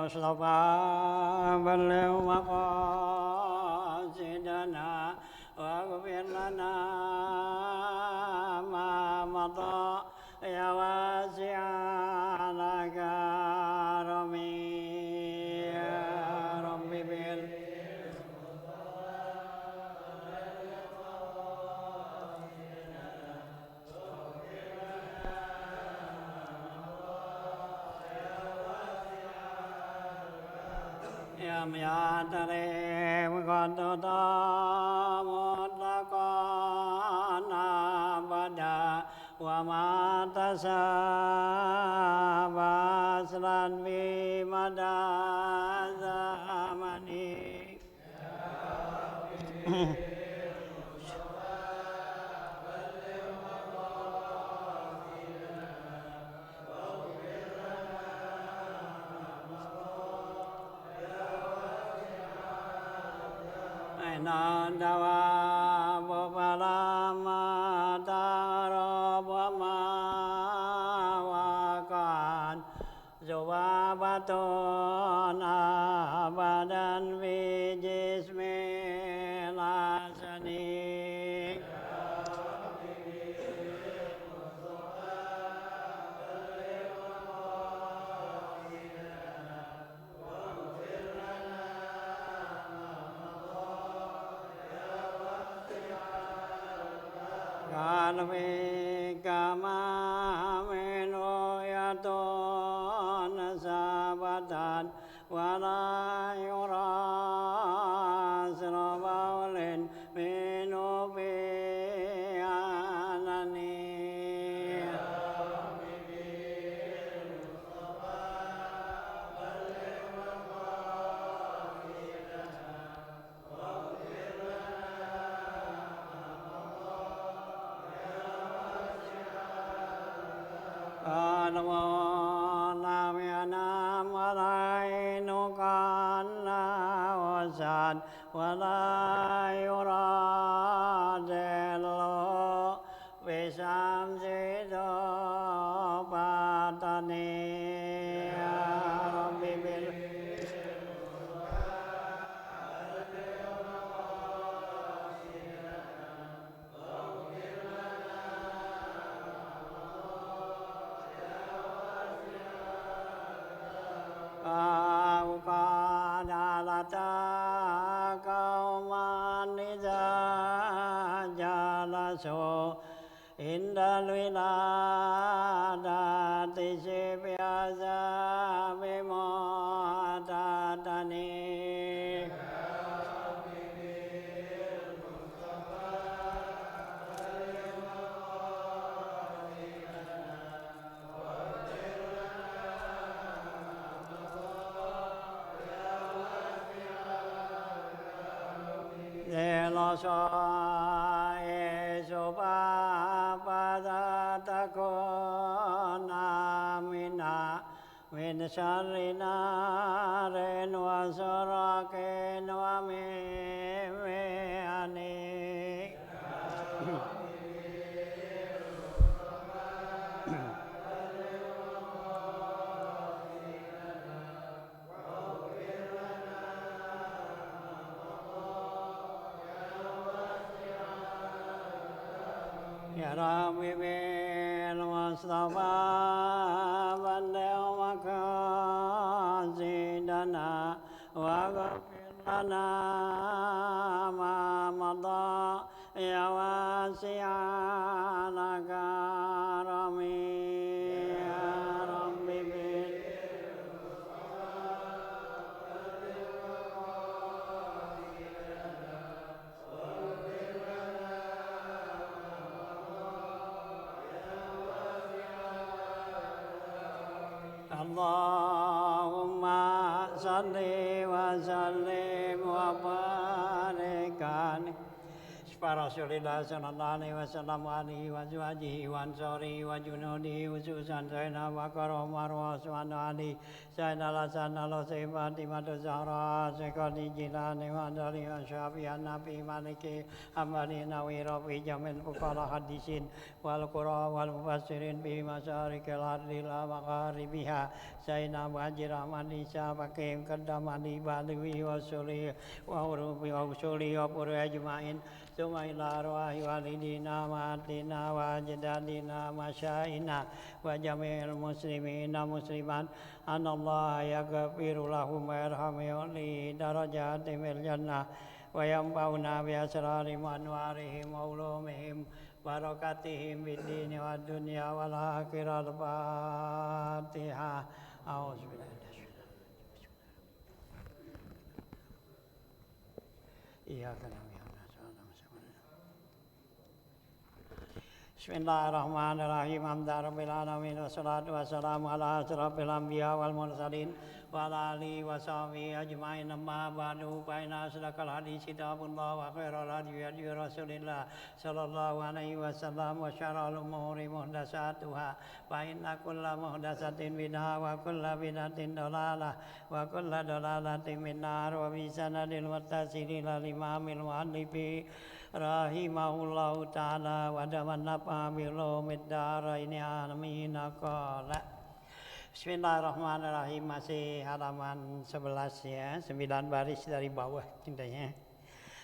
المصطفى بلغ مقاصدنا واغفر لنا ما مضى يا واسع الكرم يا رب يا مياتريم قد مطلقا أبدا وما تساب أصلا بمدى زمني Nandawab palama tarab mawakan Zubabatun abadan fi jismil asani Kalvi kama menoyaton sabatan wala yuras rabaulin menopi anani ولا يراد الله بشمس ذوبتني يا ربي Indal wiladati sibiasa bimu'atatani من شر نار وسراك ومن يا ربي بالمصطفى بلغ مقاصدنا واغفر لنا ما مضى يا واسع الكرم يا ربي اللهم صل وسلم وبارك عليه Para Rasulillah sallallahu alaihi wasallam wa alihi wa azwajihi wa ansarihi wa junudihi khususan Sayyidina Bakar Umar wa Utsman Ali Sayyidina Hasan al-Husain Fatimah Zahra Sayyidina Jilani wa Ali wa Syafi'i Nabi Maliki Hamadi Nawi Rafi Jamil Fuqara Hadisin wal Qura wal Mufassirin bi masyarikil ardi la magharibiha Sayyidina Muhajir Ahmad Isa Hakim Qaddamani Badwi wa Suli wa Urubi wa Usuli wa Puri Ajmain ثم إلى أرواح والدينا وأهلنا وأجدادنا ومشايخنا وجميع المسلمين والمسلمات أن الله يغفر لهم ويرحمهم لدرجاتهم في الجنة وينفعنا بأسرار وأنوارهم وعلومهم بركاتهم في الدين والدنيا والآخرة الفاتحة أعوذ بالله إياك نعبد Bismillahirrahmanirrahim. Alhamdulillahirabbil alamin wassalatu wassalamu ala asyrafil anbiya wal mursalin wa ala alihi wa sahbihi ajmain amma ba'du fa inna asdaqal haditsi kitabullah wa khairal hadi Rasulillah sallallahu alaihi wasallam wa syarrul umuri muhdatsatuha fa inna kulla muhdatsatin bid'ah wa kulla bid'atin dhalalah wa kulla dhalalatin finnar wa bi sanadil muttasilil imamil muallifi rahimahullahu ta'ala wa daman nafa bilumid daraini amin qala. Bismillahirrahmanirrahim. Masih halaman 11 ya, 9 baris dari bawah cintanya.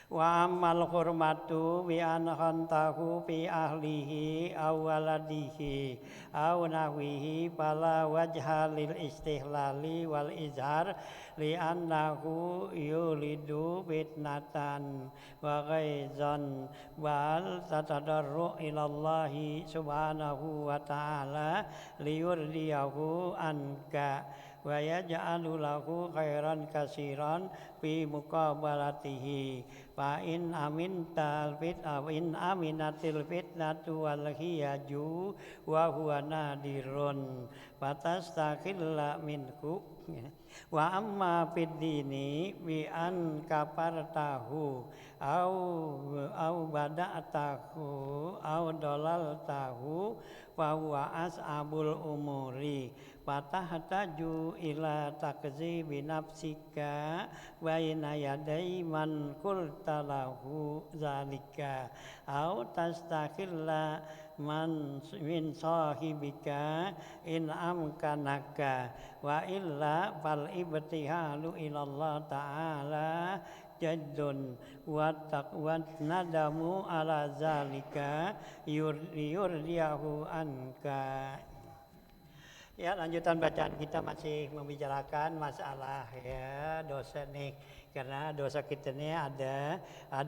Wa amal hurmatu bi an khantahu fi ahlihi aw waladihi aw nahwihi fala wajha lil istihlali wal izhar li annahu yulidu fitnatan wa ghaizan wal tatadarru ila Allah subhanahu wa ta'ala liyurdiyahu anka wa yaj'alu lahu khairan katsiran fi muqabalatihi fa in amintal fit in aminatil fitnatu wal hiyaju wa huwa nadirun fatastaqilla minhu wa amma fid dini bi an kafartahu au bada'tahu au dalaltahu wa huwa as'abul umuri fatahtaju ila takzibi nafsika baina yaday man qulta lahu zalika au tastakhilla man min sahibika in amkanaka wa illa fal ibtihalu ila Allah ta'ala jaddun wa taqwa nadamu ala zalika yurdiyahu anka. Ya, lanjutan bacaan kita masih membicarakan masalah ya dosa nih, karena dosa kita ini ada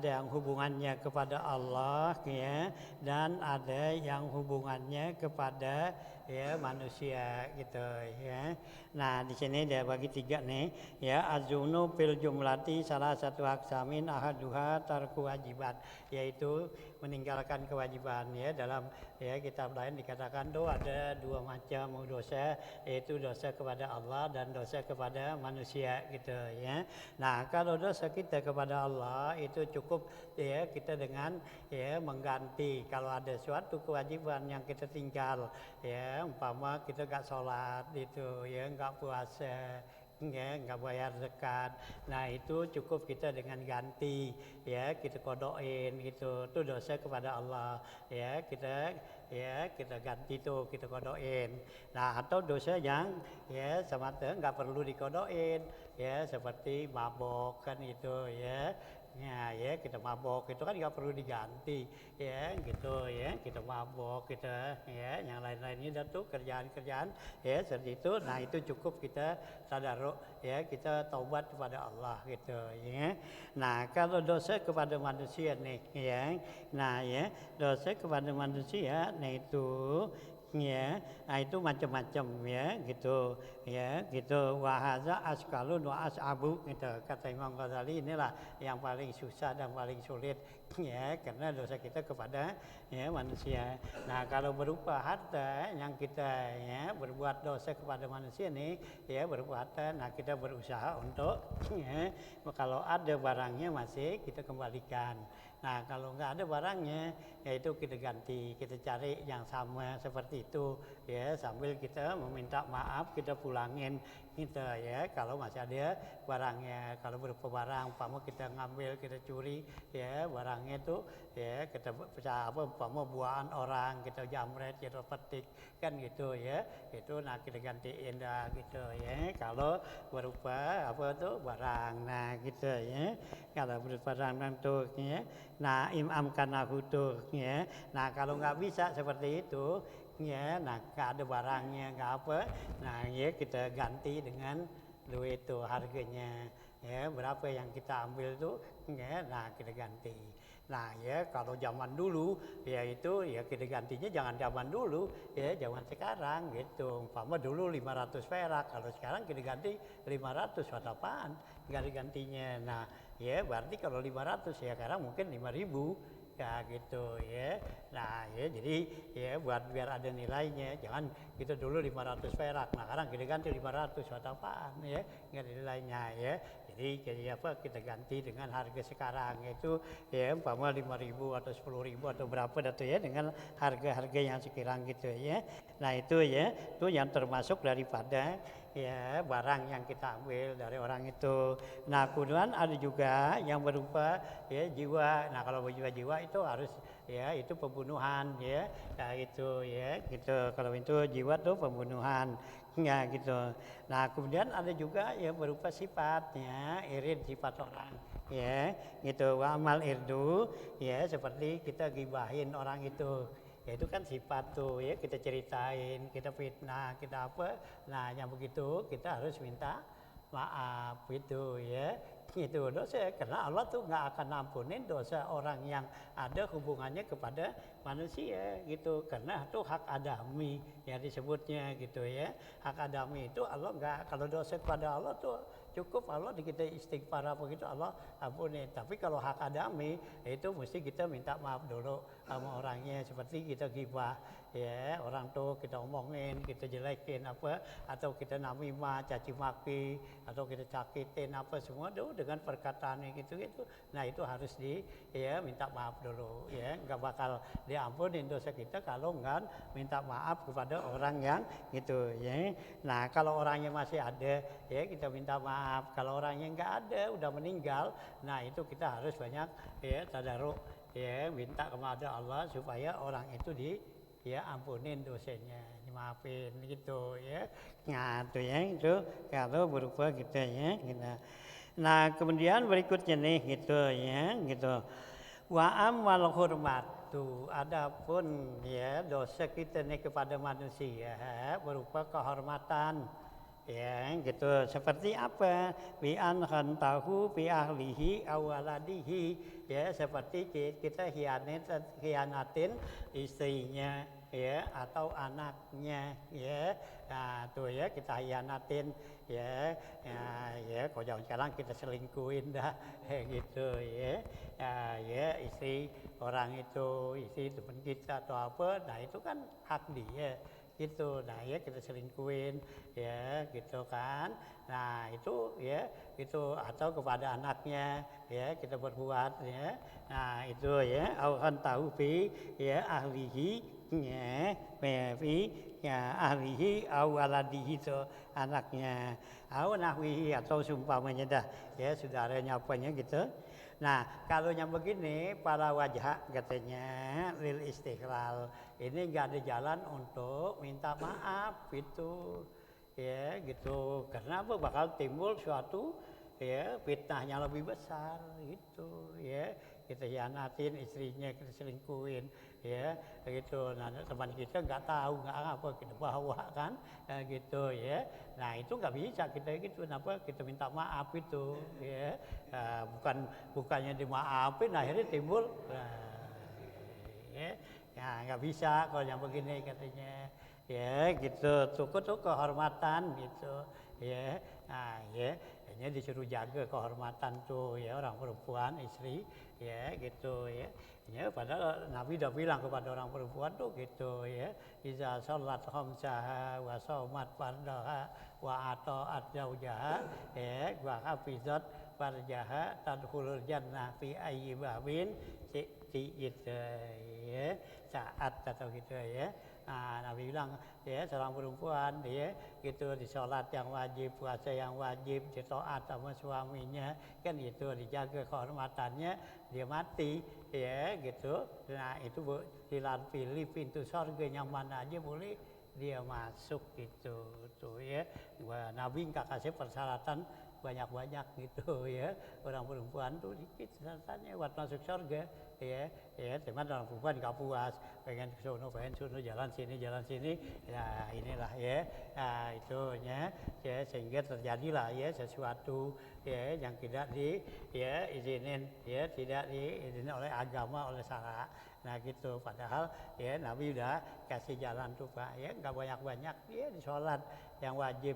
yang hubungannya kepada Allah ya, dan ada yang hubungannya kepada ya manusia gitu ya. Nah, di sini dia bagi 3 nih ya, azunu fil jumlati salah satu aksamin ahaduha tarku wajibat, yaitu meninggalkan kewajiban ya. Dalam ya kitab lain dikatakan ada 2 macam dosa, yaitu dosa kepada Allah dan dosa kepada manusia gitu ya. Nah, kalau dosa kita kepada Allah itu cukup ya kita dengan ya mengganti kalau ada suatu kewajiban yang kita tinggal ya, umpama kita enggak sholat itu ya, enggak puasa ya, enggak bayar zakat. Nah, itu cukup kita dengan ganti ya, kita kodokin gitu. Itu dosa kepada Allah ya, kita ganti tuh, kita kodokin. Nah, atau dosa yang ya semata enggak perlu dikodokin ya, seperti mabok kan itu ya. Ya, kita mabok itu kan nggak perlu diganti ya gitu ya, kita mabok kita ya, yang lain-lainnya dan tuh kerjaan-kerjaan ya seperti itu. Nah, itu cukup kita tadarruk ya, kita taubat kepada Allah gitu ya. Nah, kalau dosa kepada manusia nih ya, nah ya dosa kepada manusia nah itu ya, nah itu macam-macam ya gitu ya gitu. Wahaza askalun wa asabu gitu kata Imam Ghazali, inilah yang paling susah dan paling sulit ya, karena dosa kita kepada ya manusia. Nah, kalau berupa harta yang kita ya berbuat dosa kepada manusia nih ya, berupa harta, nah kita berusaha untuk ya kalau ada barangnya masih kita kembalikan Nah kalau nggak ada barangnya, ya itu kita ganti, kita cari yang sama seperti itu, ya sambil kita meminta maaf, kita pulangin gitu ya. Kalau masih ada barangnya, kalau berupa barang, umpama kita ngambil, kita curi, ya barangnya itu, ya kita umpama buahan orang, kita jamret, kita petik, kan gitu ya. Itu nah kita gantiin dah gitu ya. Kalau berupa apa tuh barang, nah gitu ya. Kalau berupa barang tuh ya. Nah imam kana hutuh ya. Nah kalau nggak bisa seperti itu ya, nah nggak ada barangnya nggak apa, nah ya kita ganti dengan duit itu harganya ya berapa yang kita ambil tuh ya, nah kita ganti. Nah ya kalau zaman dulu ya itu ya kita gantinya jangan zaman dulu ya zaman sekarang gitu. Umpama dulu 500 perak, kalau sekarang kita ganti 500 buat apaan nggak digantinya. Nah ya berarti kalau 500 ya sekarang mungkin 5.000 ya gitu ya. Nah ya jadi ya buat biar ada nilainya, jangan kita dulu 500 perak, nah sekarang kita ganti 500 buat apaan ya, nggak ada nilainya ya. Jadi apa kita ganti dengan harga sekarang itu ya umpama 5.000 atau 10.000 atau berapa datu ya, dengan harga-harga yang sekarang gitu ya. Nah itu ya, itu yang termasuk daripada ya barang yang kita ambil dari orang itu. Nah kemudian ada juga yang berupa ya jiwa. Nah kalau jiwa itu harus ya itu pembunuhan ya, nah, itu ya gitu. Kalau itu jiwa tuh pembunuhan ya gitu. Nah kemudian ada juga ya berupa sifatnya, irid sifat orang ya gitu. Wa amal irdu ya seperti kita gibahin orang itu, ya itu kan sifat tuh ya, kita ceritain, kita fitnah, kita apa, nah yang begitu kita harus minta maaf itu ya. Itu dosa, karena Allah tuh nggak akan ampunin dosa orang yang ada hubungannya kepada manusia gitu, karena itu hak adami yang disebutnya gitu ya. Hak adami itu Allah nggak, kalau dosa kepada Allah tuh cukup Allah kita istighfar apa gitu Allah ampunin. Tapi kalau hak adami itu mesti kita minta maaf dulu sama orangnya, seperti kita ghibah ya orang tuh kita omongin, kita jelekin apa, atau kita namimah, caci maki, atau kita cakitin apa semua tuh dengan perkataan gitu. Nah itu harus ya minta maaf dulu ya, nggak bakal diampunin dosa kita kalau nggak minta maaf kepada orang yang gitu ya. Nah kalau orangnya masih ada ya kita minta maaf, kalau orangnya nggak ada udah meninggal, nah itu kita harus banyak ya tadaruk ya, minta kepada Allah supaya orang itu ya ampunin dosanya, dimaafin gitu ya. Nah itu ya, itu kalau berupa gitu ya gitu. Nah kemudian berikutnya nih gitu ya gitu. Wa amal hormatu, adapun ya dosa kita nih kepada manusia berupa kehormatan ya gitu. Seperti apa? Bi an khantahu bi ahlihi awaladihi ya, seperti kita hianatin istrinya ya atau anaknya ya. Nah tuh ya kita hianatin ya, ya kok jangan sekarang kita selingkuhin dah gitu ya. Ya istri orang itu, istri teman kita atau apa, nah itu kan hak dia gitu. Nah ya kita selingkuhin ya gitu kan. Nah itu ya itu, atau kepada anaknya ya kita berbuat ya. Nah itu ya awan tahu fi ya ahlihi ya fi ya ahlihi awaladihi itu anaknya, nahwihi atau sumpamanya dah ya saudaranya apanya gitu. Nah kalau yang begini para wajah katanya lil istiqlal, ini nggak ada jalan untuk minta maaf gitu ya gitu, karena apa bakal timbul suatu ya fitnahnya lebih besar gitu ya. Kita hianatin istrinya, kita selingkuhin ya gitu. Nah teman kita nggak tahu nggak apa, kita bawa kan gitu ya. Nah itu nggak bisa kita gitu, kenapa kita minta maaf itu ya. Bukannya dimaafin akhirnya timbul ya nggak bisa kalau yang begini katanya ya gitu. Tuh kehormatan gitu ya. Nah, ya, ini disuruh jaga kehormatan tuh ya orang perempuan istri ya gitu ya. Ya padahal Nabi udah bilang kepada orang perempuan tuh gitu ya. Iza sholat khamsaha wa shomat fardaha wa ata'at zaujaha ya wa hafizat farjaha tadkhulul jannah fi ayyi babin gitu ya. Saat atau gitu ya. Nah, Nabi bilang ya seorang perempuan dia gitu di sholat yang wajib, puasa yang wajib, ditaat sama suaminya kan gitu dijaga kehormatannya dia mati ya gitu. Nah itu pilih pintu surga yang mana aja boleh dia masuk gitu tuh ya. Nabi nggak kasih persyaratan banyak-banyak gitu ya. Orang perempuan tuh dikit syaratannya buat masuk surga ya. Ya, teman orang perempuan nggak puas, pengen sono jalan sini, ya inilah ya, nah itunya ya sehingga terjadilah ya sesuatu ya yang tidak diizinin ya tidak diizinin oleh agama oleh syara. Nah gitu padahal ya Nabi udah kasih jalan tuh Pak ya nggak banyak-banyak ya di sholat yang wajib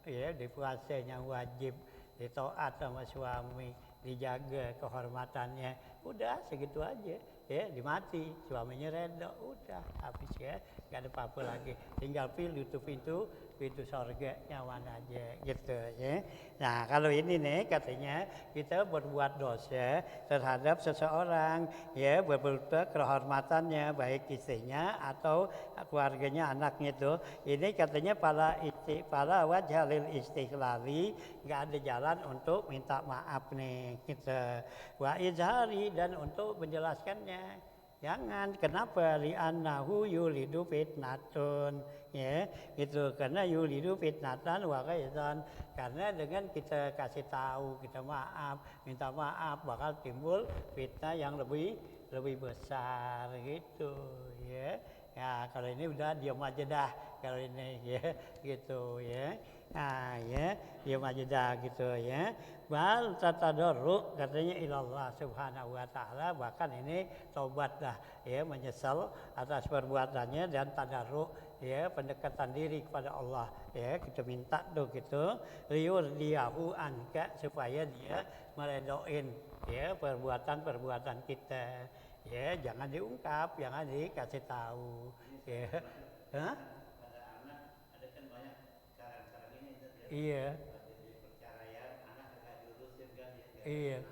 ya di puasa yang wajib ditaat sama suami dijaga kehormatannya udah segitu aja ya dimati suaminya reda udah habis ya nggak ada apa-apa lagi tinggal pilih tuh pintu surga yang mana aja gitu ya. Nah kalau ini nih katanya kita berbuat dosa terhadap seseorang ya berbentuk kehormatannya baik istrinya atau keluarganya anaknya itu ini katanya para wajhalil istiqlali nggak ada jalan untuk minta maaf nih kita wa izhari dan untuk menjelaskannya. Jangan, kenapa? Li'annahu yulidu fitnatun ya, gitu. Karena yulidu fitnatan wa ghaizan. Karena dengan kita kasih tahu, kita maaf, minta maaf bakal timbul fitnah yang lebih besar gitu ya. Ya, kalau ini udah diam aja dah kalau ini ya, gitu ya. Nah, ya, diam aja dah gitu ya. Bal tatadarru katanya ilallah subhanahu wa ta'ala bahkan ini taubat dah ya menyesal atas perbuatannya dan tadarru ya pendekatan diri kepada Allah ya kita minta tuh gitu liyurdiyahu anka supaya dia meredoin ya perbuatan kita ya jangan diungkap jangan dikasih tahu ya. Hah? Ada kan banyak sekarang ini iya. Iya.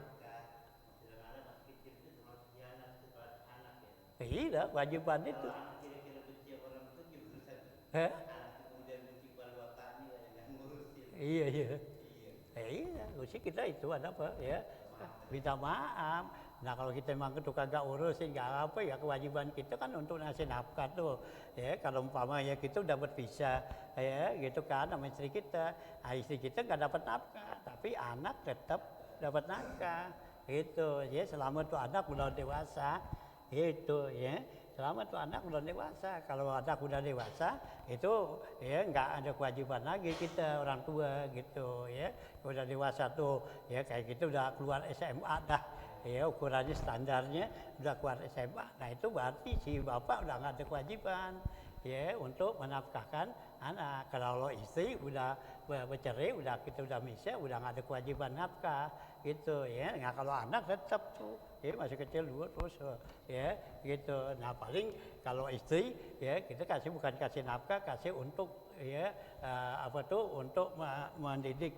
Iya, kewajiban itu. Hah? Iya, iya. Iya, usia kita itu ada apa ya? Minta maaf. Nah kalau kita memang itu kagak urusin nggak apa ya kewajiban kita kan untuk ngasih nafkah tuh ya kalau umpamanya kita udah berpisah ya gitu kan sama istri kita, istri kita nggak dapat nafkah tapi anak tetap dapat nafkah gitu ya selama tuh anak udah dewasa itu ya selama tuh anak udah dewasa kalau anak udah dewasa itu ya nggak ada kewajiban lagi kita orang tua gitu ya udah dewasa tuh ya kayak gitu udah keluar SMA dah ya ukurannya standarnya udah keluar SMA nah itu berarti si bapak udah nggak ada kewajiban ya untuk menafkahkan anak kalau istri udah bercerai udah kita udah misah udah nggak ada kewajiban nafkah gitu ya nah kalau anak tetap tuh ya masih kecil dulu terus ya gitu nah paling kalau istri ya kita kasih bukan kasih nafkah kasih untuk ya apa tuh untuk mendidik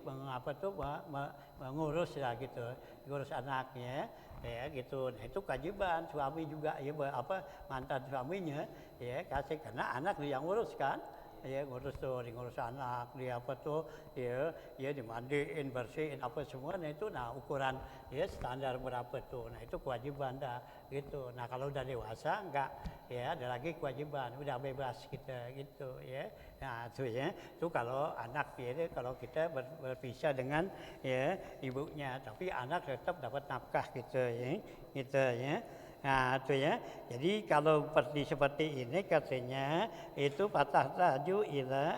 mengurus ya gitu ngurus anaknya ya gitu nah itu kewajiban suami juga ya apa mantan suaminya ya kasih karena anak yang ngurus kan ya ngurus tuh ngurus anak dia apa tuh ya dimandiin bersihin apa semuanya itu nah ukuran ya standar berapa tuh nah itu kewajiban dah gitu nah kalau udah dewasa enggak ya ada lagi kewajiban udah bebas kita gitu ya nah itu ya itu kalau anak ya kalau kita berpisah dengan ya ibunya tapi anak tetap dapat nafkah gitu ya nah itu ya jadi kalau seperti ini katanya itu patah taju ila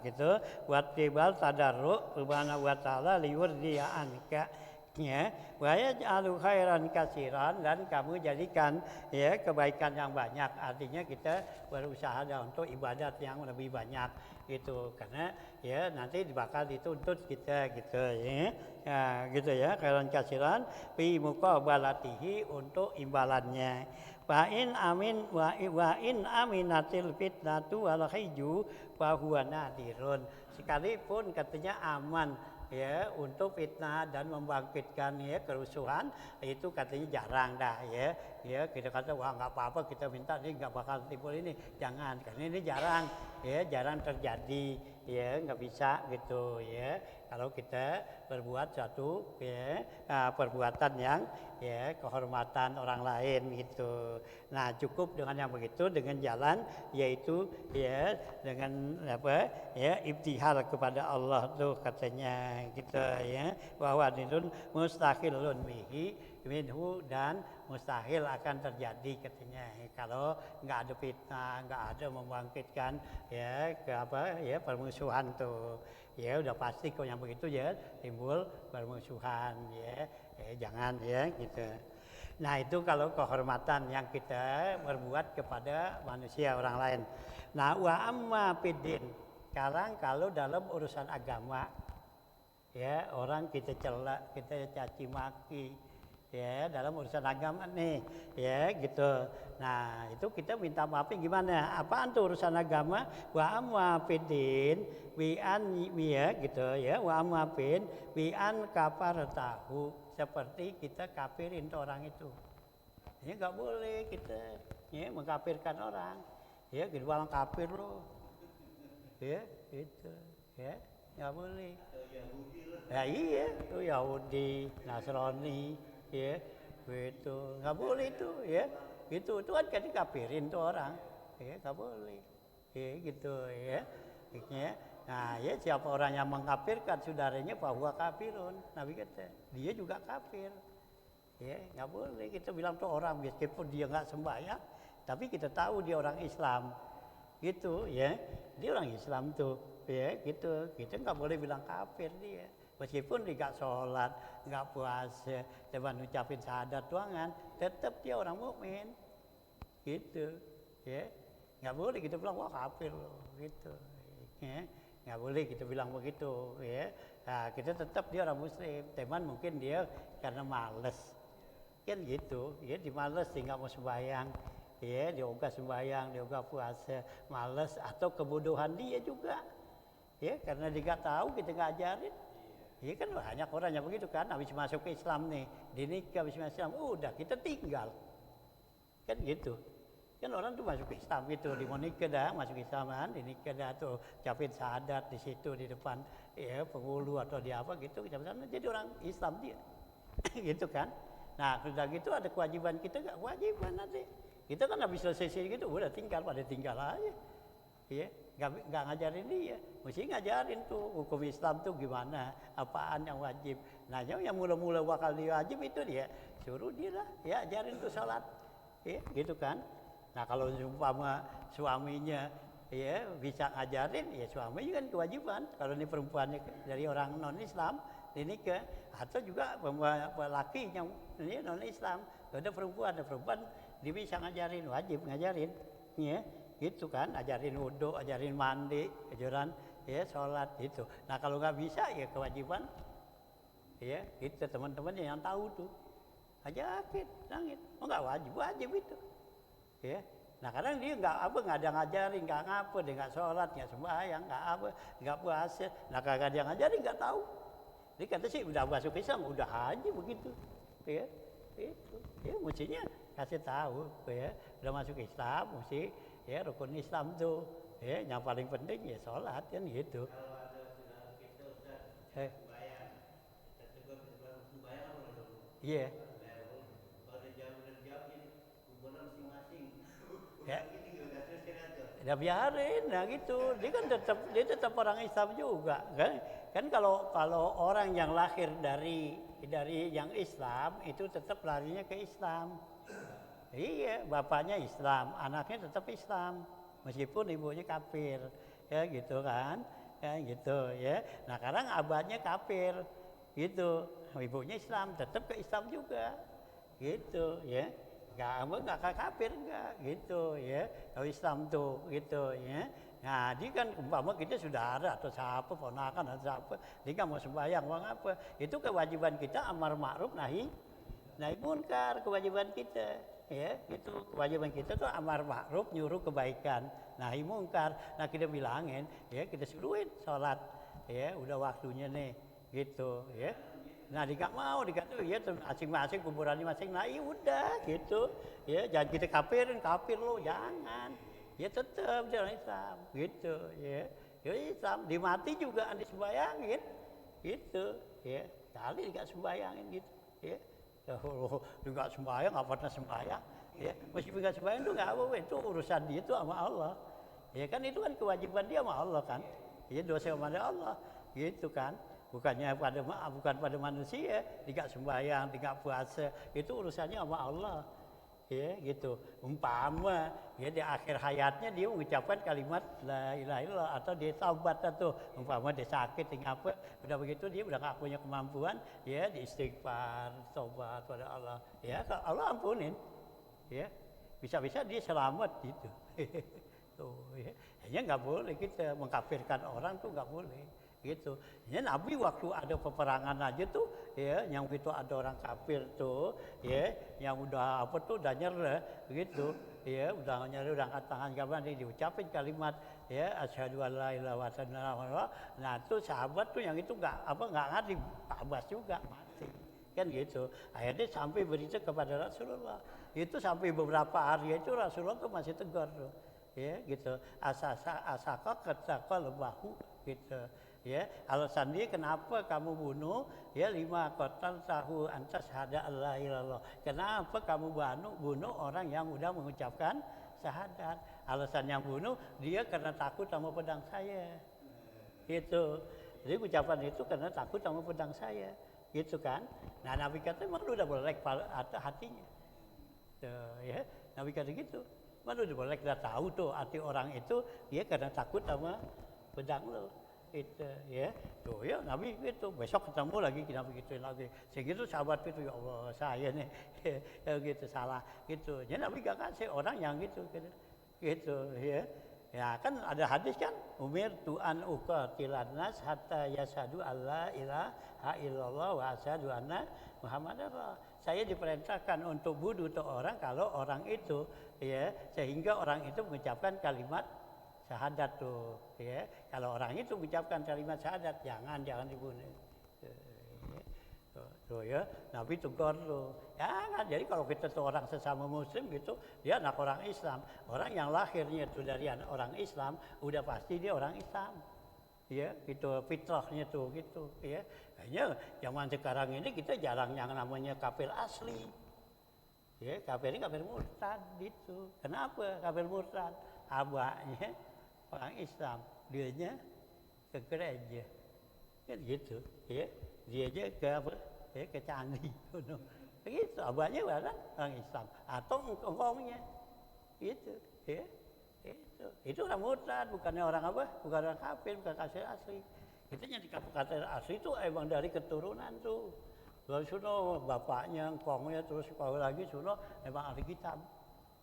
gitu buat tibal tadarruk subhanahu wa ta'ala liwurdiya anka Ya, wa yaj'alu khairan katsiran, dan kamu jadikan ya kebaikan yang banyak. Artinya kita berusaha untuk ibadat yang lebih banyak gitu. Karena ya nanti bakal dituntut kita gitu ya. Ya gitu ya, khairan katsiran fi muqabalatihi, untuk imbalannya. Wa in aminatil fitnatu wal hiju fa huwa nadirun. Sekalipun katanya aman ya untuk fitnah dan membangkitkan ya kerusuhan, itu katanya jarang dah ya kita kata wah nggak apa-apa, kita minta ini nggak bakal timbul ini, jangan, karena ini jarang terjadi ya, nggak bisa gitu ya kalau kita berbuat suatu ya perbuatan yang ya kehormatan orang lain gitu. Nah cukup dengan yang begitu, dengan jalan yaitu ya dengan apa ya ibtihal kepada Allah tuh katanya gitu ya, bahwa dinun mustahilun bihi minhu, dan mustahil akan terjadi katanya kalau nggak ada fitnah, nggak ada membangkitkan ya ke apa ya permusuhan tuh ya, udah pasti kok yang begitu ya timbul permusuhan ya jangan ya gitu. Nah itu kalau kehormatan yang kita berbuat kepada manusia orang lain. Nah wa amma fiddin, sekarang kalau dalam urusan agama ya, orang kita cela, kita caci maki ya dalam urusan agama nih ya gitu. Nah itu kita minta maafin gimana? Apaan tuh urusan agama? Wa amma fiddin wi an ya gitu ya, wa amma fin wi an kafartahu, seperti kita kafirin orang itu. Ya nggak boleh kita ya mengkafirkan orang ya, gitu orang kafir loh ya gitu ya, nggak boleh. Ya iya, itu Yahudi, Nasrani, ya, gitu, nggak boleh itu, ya, gitu, itu kan jadi kafirin tuh orang, ya, nggak boleh, ya, gitu, ya, nah, ya, siapa orang yang mengkafirkan saudaranya bahwa kafirun, Nabi kata, dia juga kafir, ya, nggak boleh kita bilang tuh orang meskipun dia nggak sembahyang, tapi kita tahu dia orang Islam, gitu, ya, dia orang Islam tuh, ya, gitu, kita nggak boleh bilang kafir dia. Meskipun dia nggak sholat, nggak puasa, cuma ngucapin syahadat doangan, tetap dia orang mukmin, gitu, ya. Nggak boleh kita bilang wah kafir loh, gitu, ya. Nggak boleh kita bilang begitu, ya. Nah, kita tetap dia orang muslim, teman mungkin dia karena males, kan gitu, ya, dia males, dia nggak mau sembahyang, ya, dia ogah sembahyang, dia ogah puasa, males, atau kebodohan dia juga, ya, karena dia nggak tahu, kita nggak ajarin. Iya kan banyak orang yang begitu kan, habis masuk ke Islam nih, dinikah habis masuk Islam, udah kita tinggal, kan gitu. Kan orang tuh masuk ke Islam gitu, di mau nikah dah, masuk Islaman, dinikah dah tuh, capin syahadat di situ di depan, ya penghulu atau di apa gitu, jadi orang Islam dia, gitu kan. Nah sudah gitu ada kewajiban kita, nggak kewajiban nanti. Kita kan habis selesai gitu, udah tinggal, pada tinggal aja, ya. Nggak ngajarin dia, mesti ngajarin tuh hukum Islam tuh gimana, apaan yang wajib. Nah yang mula-mula bakal diwajib itu dia, suruh dia lah, ya ajarin tuh sholat, ya gitu kan. Nah kalau umpama suaminya ya bisa ngajarin, ya suaminya kan kewajiban. Kalau ini perempuannya dari orang non Islam, ini ke atau juga laki yang ini non Islam, ada perempuan dia bisa ngajarin, wajib ngajarin, ya. Gitu kan, ajarin wudhu, ajarin mandi, ajaran ya sholat gitu. Nah kalau nggak bisa ya kewajiban, ya itu teman-teman yang tahu tuh, ajakin, nangis, oh nggak wajib itu, ya. Nah kadang dia nggak ada ngajarin, nggak ngapa, dia nggak sholat, nggak sembahyang, nggak apa, nggak puasa. Nah kagak dia ngajarin nggak tahu. Dia kata sih udah masuk Islam, udah aja begitu, ya. Itu, ya mestinya kasih tahu, ya udah masuk Islam, mesti ya rukun Islam tuh, ya yang paling penting ya sholat kan gitu. Kalau ada saudara kita Ustaz, sembahyang, kita tegur sembahyang apa dong? Iya. Kalau ada jam ini kuburan masing-masing. Ya. Ya biarin, nah gitu. Dia tetap orang Islam juga, kan? Kan kalau orang yang lahir dari yang Islam itu tetap larinya ke Islam. Iya, bapaknya Islam, anaknya tetap Islam, meskipun ibunya kafir, ya gitu kan, ya gitu ya. Nah sekarang abahnya kafir, gitu. Ibunya Islam, tetap ke Islam juga, gitu ya. Nggak kafir nggak, gitu ya. Kalau Islam tuh, gitu ya. Nah, dia kan umpama kita saudara atau siapa, ponakan atau siapa, dia nggak mau sembahyang, mau apa? Itu kewajiban kita amar ma'ruf nahi munkar, kewajiban kita. Ya, itu kewajiban kita tuh amar ma'ruf, nyuruh kebaikan, nahi munkar. Nah, kita bilangin, ya kita suruhin sholat, ya udah waktunya nih, gitu, ya. Nah, dia nggak mau, dikata, ya masing-masing kuburannya masing, nah iya udah, gitu, ya jangan kita kafirin, kafir lo, jangan, ya tetap jalan Islam, gitu, ya. Ya Islam, dimati juga andi sembayangin, gitu, ya. Kali nggak sembayangin, gitu, ya. Oh, juga sembahyang, nggak pernah sembahyang, ya. Meskipun nggak sembahyang itu nggak apa-apa, itu urusan dia itu sama Allah, ya kan itu kan kewajiban dia sama Allah kan, ya dosa kepada Allah, gitu kan. Bukan pada manusia, tidak sembahyang, tidak puasa, itu urusannya sama Allah, ya gitu. Umpama ya di akhir hayatnya dia mengucapkan kalimat la ilaha illallah atau dia taubat atau umpama dia sakit apa, udah begitu dia udah nggak punya kemampuan, ya di istighfar, taubat pada Allah, ya Allah ampunin, ya bisa-bisa dia selamat gitu. Tuh, ya. Hanya nggak boleh kita mengkafirkan orang tuh nggak boleh. Gitu. Ya Nabi waktu ada peperangan aja tuh, ya yang gitu ada orang kafir tuh, ya yang udah apa tuh udah nyerah, begitu, ya udah nyerah udah angkat tangan kapan nih diucapin kalimat, ya asyhadu alla ilaha illallah. Nah tuh sahabat tuh yang itu nggak ngerti, Abbas juga mati, kan gitu. Akhirnya sampai berita kepada Rasulullah, itu sampai beberapa hari itu Rasulullah tuh masih tegur tuh, ya gitu, asaka ketakal lebahu gitu. Ya, alasan dia kenapa kamu bunuh ya 5 kotal tahu antas syahada Allah ilallah. Kenapa kamu bunuh orang yang udah mengucapkan syahadat? Alasan yang bunuh dia karena takut sama pedang saya. Gitu. Jadi ucapan itu karena takut sama pedang saya. Gitu kan? Nah, Nabi kata emang udah boleh hatinya. Tuh, ya. Nabi kata gitu. Mana udah boleh kita tahu tuh hati orang itu dia karena takut sama pedang lo. Itu ya tuh ya Nabi gitu besok ketemu lagi Nabi gituin lagi segitu sahabat itu ya Allah saya nih ya gitu salah gitu jadi Nabi gak kasih orang yang gitu ya kan ada hadis kan umir tu'an uqatilan nas hatta yashadu alla ilaha illallah wa asyhadu anna muhammadar rasulullah. Saya diperintahkan untuk bunuh tuh orang kalau orang itu ya sehingga orang itu mengucapkan kalimat syahadat tuh, ya. Kalau orang itu mengucapkan kalimat syahadat, jangan dibunuh. Tuh ya, Nabi tegur tuh. Jangan. Jadi kalau kita tuh orang sesama Muslim gitu, dia anak orang Islam. Orang yang lahirnya itu dari orang Islam, udah pasti dia orang Islam. Ya, gitu fitrahnya tuh gitu, ya. Hanya zaman sekarang ini kita jarang yang namanya kafir asli. Ya, kafir ini kafir murtad gitu. Kenapa kafir murtad? Abahnya orang Islam, dianya ke gereja, kan gitu, ya, dianya ke apa, ya ke candi, gitu, abahnya orang Islam, atau engkongnya, gitu, ya, itu orang murtad, bukannya orang apa, bukan orang kafir, bukan kafir asli, itu yang dikatakan asli itu emang dari keturunan tuh, lalu suno bapaknya, engkongnya, terus kalau lagi suno emang ahli kitab.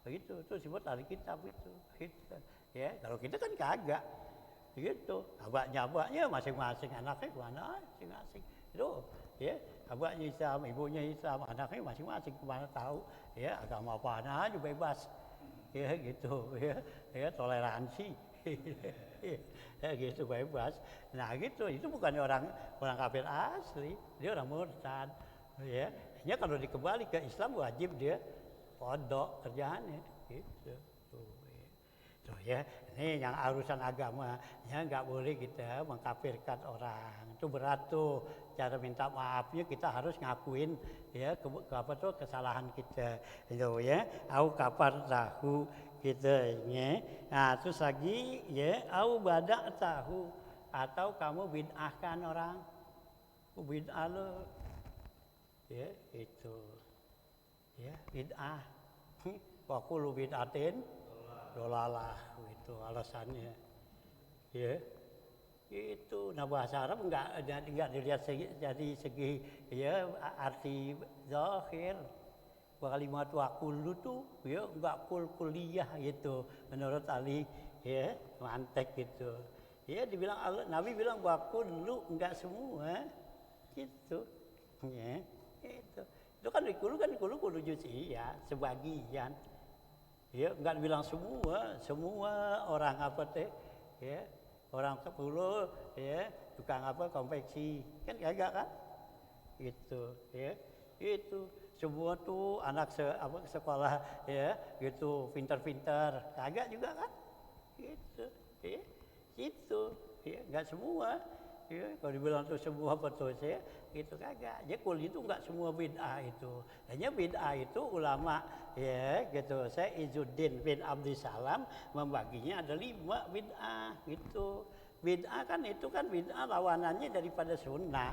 Begitu, itu disebut ahli kitab itu, gitu. Ya, kalau kita kan kagak, gitu. Abaknya masing-masing anaknya kemana, masing-masing. Itu, ya, abaknya Islam, ibunya Islam, anaknya masing-masing kemana tahu, ya, agama apa aja bebas, ya, gitu, ya, toleransi, ya, gitu bebas. Nah, gitu, itu bukan orang kafir asli, dia orang murtad, ya. Hanya kalau dikembali ke Islam wajib dia kodok kerjaannya gitu tuh ya ini yang urusan agama ya nggak boleh kita mengkafirkan orang itu berat tuh cara minta maafnya kita harus ngakuin ya apa tuh kesalahan kita itu ya au kafar tahu gitu ya nah terus lagi ya au badak tahu atau kamu bid'ahkan orang bid'ah lo ya itu ya bid'ah wa kullu bid'atin dolalah itu alasannya ya Itu. Nah bahasa Arab enggak dilihat dari segi ya arti zahir. Kalimat wakulu tuh ya enggak kuliah gitu menurut Ali ya mantek gitu. Ya dibilang Nabi bilang wakulu enggak semua gitu. Ya itu. Itu kan dikulu kudu ya sebagian. Ya enggak bilang semua orang apa teh ya orang kepuluh ya tukang apa konveksi kan kagak kan itu ya itu semua tuh anak sekolah ya gitu pintar-pintar kagak juga kan gitu ya itu ya nggak semua ya kalau dibilang tuh semua betul ya gitu kagak jadi kuliah itu nggak semua bid'ah itu hanya bid'ah itu ulama ya gitu saya Izzuddin bin Abdissalam membaginya ada 5 bid'ah gitu bid'ah kan itu kan bid'ah lawanannya daripada sunnah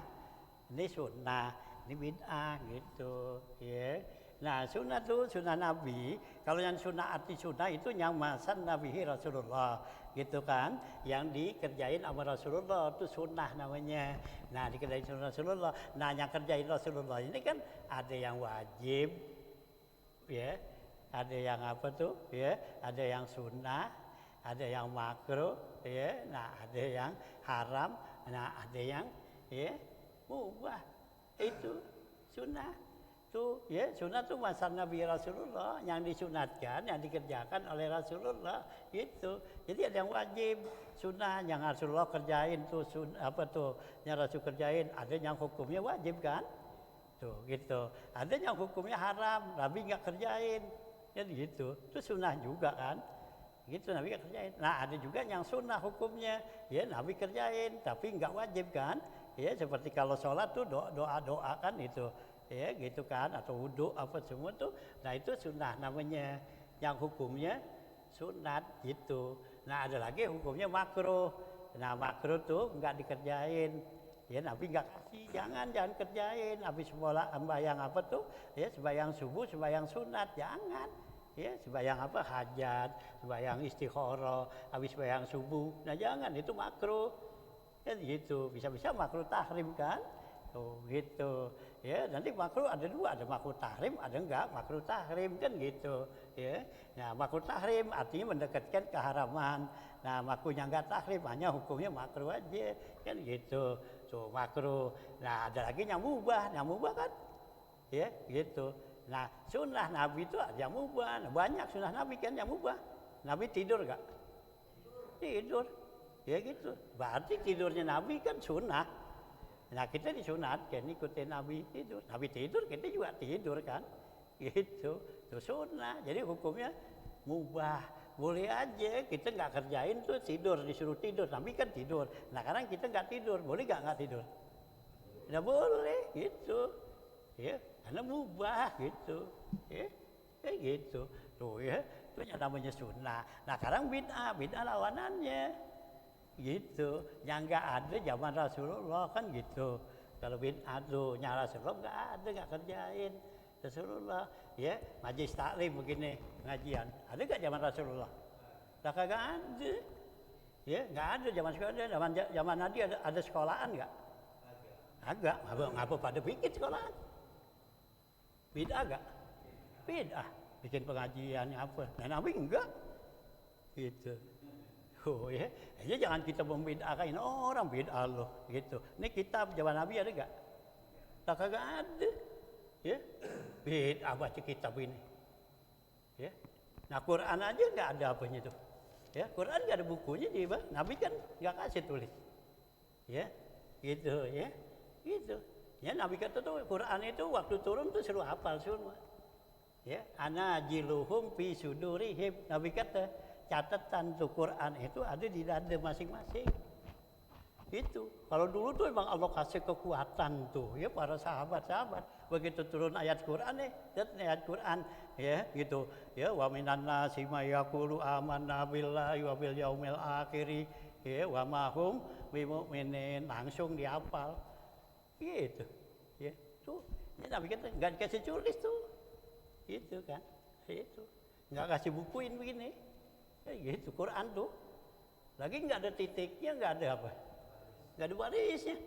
ini sunnah ini bid'ah gitu ya nah sunnah tuh sunnah Nabi kalau yang sunnah arti sunnah itu yang masan Nabi Rasulullah gitu kan yang dikerjain sama Rasulullah itu sunnah namanya nah dikerjain sama Rasulullah nah yang kerjain Rasulullah ini kan ada yang wajib ya ada yang apa tuh ya ada yang sunnah ada yang makruh ya nah ada yang haram nah ada yang ya mubah itu sunnah tuh ya sunnah tuh masa Nabi Rasulullah yang disunatkan yang dikerjakan oleh Rasulullah gitu jadi ada yang wajib sunnah yang Rasulullah kerjain tuh apa tuh yang Rasul kerjain ada yang hukumnya wajib kan tuh gitu ada yang hukumnya haram Nabi nggak kerjain ya gitu itu sunnah juga kan gitu Nabi nggak kerjain nah ada juga yang sunnah hukumnya ya Nabi kerjain tapi nggak wajib kan ya seperti kalau sholat tuh doa kan itu ya gitu kan atau wudhu apa semua tuh nah itu sunnah namanya yang hukumnya sunat gitu nah ada lagi hukumnya makruh nah makruh tuh nggak dikerjain ya Nabi nggak kasih jangan kerjain habis sembahyang apa tuh ya sembahyang subuh sembahyang sunat jangan ya sembahyang apa hajat sembahyang istikharah habis sembahyang subuh nah jangan itu makruh kan gitu bisa-bisa makruh tahrim kan tuh gitu ya nanti makruh ada 2 ada makruh tahrim ada enggak makruh tahrim kan gitu ya nah makruh tahrim artinya mendekatkan keharaman nah makruhnya enggak tahrim hanya hukumnya makruh aja kan gitu tuh makruh nah ada lagi yang mubah kan ya gitu nah sunnah Nabi itu ada yang mubah nah, banyak sunnah Nabi kan yang mubah Nabi tidur enggak tidur ya gitu berarti tidurnya Nabi kan sunnah nah kita disunatkan ikutin Nabi tidur kita juga tidur kan gitu itu sunnah jadi hukumnya mubah boleh aja kita nggak kerjain tuh tidur disuruh tidur Nabi kan tidur nah sekarang kita nggak tidur boleh nggak tidur nggak boleh gitu ya karena mubah gitu ya gitu tuh ya itu yang namanya sunnah nah sekarang bid'ah lawanannya gitu yang nggak ada zaman Rasulullah kan gitu kalau bid'ah tuh nyala Rasulullah nggak kerjain Rasulullah ya majlis taklim begini pengajian ada nggak zaman Rasulullah nggak kagak ada ya nggak ada zaman sekarang zaman Nabi ada sekolahan nggak agak ngapa pada bikin sekolahan bid'ah nggak bid'ah bikin pengajian apa nah Nabi enggak gitu oh ya, jadi jangan kita membid'ahkan orang bid'ah loh gitu. Ini kitab zaman Nabi ada enggak? Tak kagak ada. Ya. Bid'ah baca kitab ini. Ya. Nah, Quran aja enggak ada apanya tuh. Ya, Quran enggak ada bukunya di Nabi kan enggak kasih tulis. Ya. Gitu ya. Gitu. Ya Nabi kata tuh Quran itu waktu turun tuh suruh hafal semua. Ya, ana jiluhum fi sudurihim. Nabi kata catatan tuh Quran itu ada di dada masing-masing. Itu. Kalau dulu tuh emang Allah kasih kekuatan tuh ya para sahabat-sahabat. Begitu turun ayat Quran ayat Quran ya gitu. Ya wa minan nasi may yaqulu amanna billahi wa bil yaumil akhir ya wa ma hum bimu'minin langsung dihafal. Gitu. Ya. Tuh. Ya, Nabi kata enggak dikasih tulis tuh. Itu kan. Itu. Enggak kasih bukuin begini. Ya gitu Quran tuh lagi nggak ada titiknya nggak ada apa nggak ada barisnya.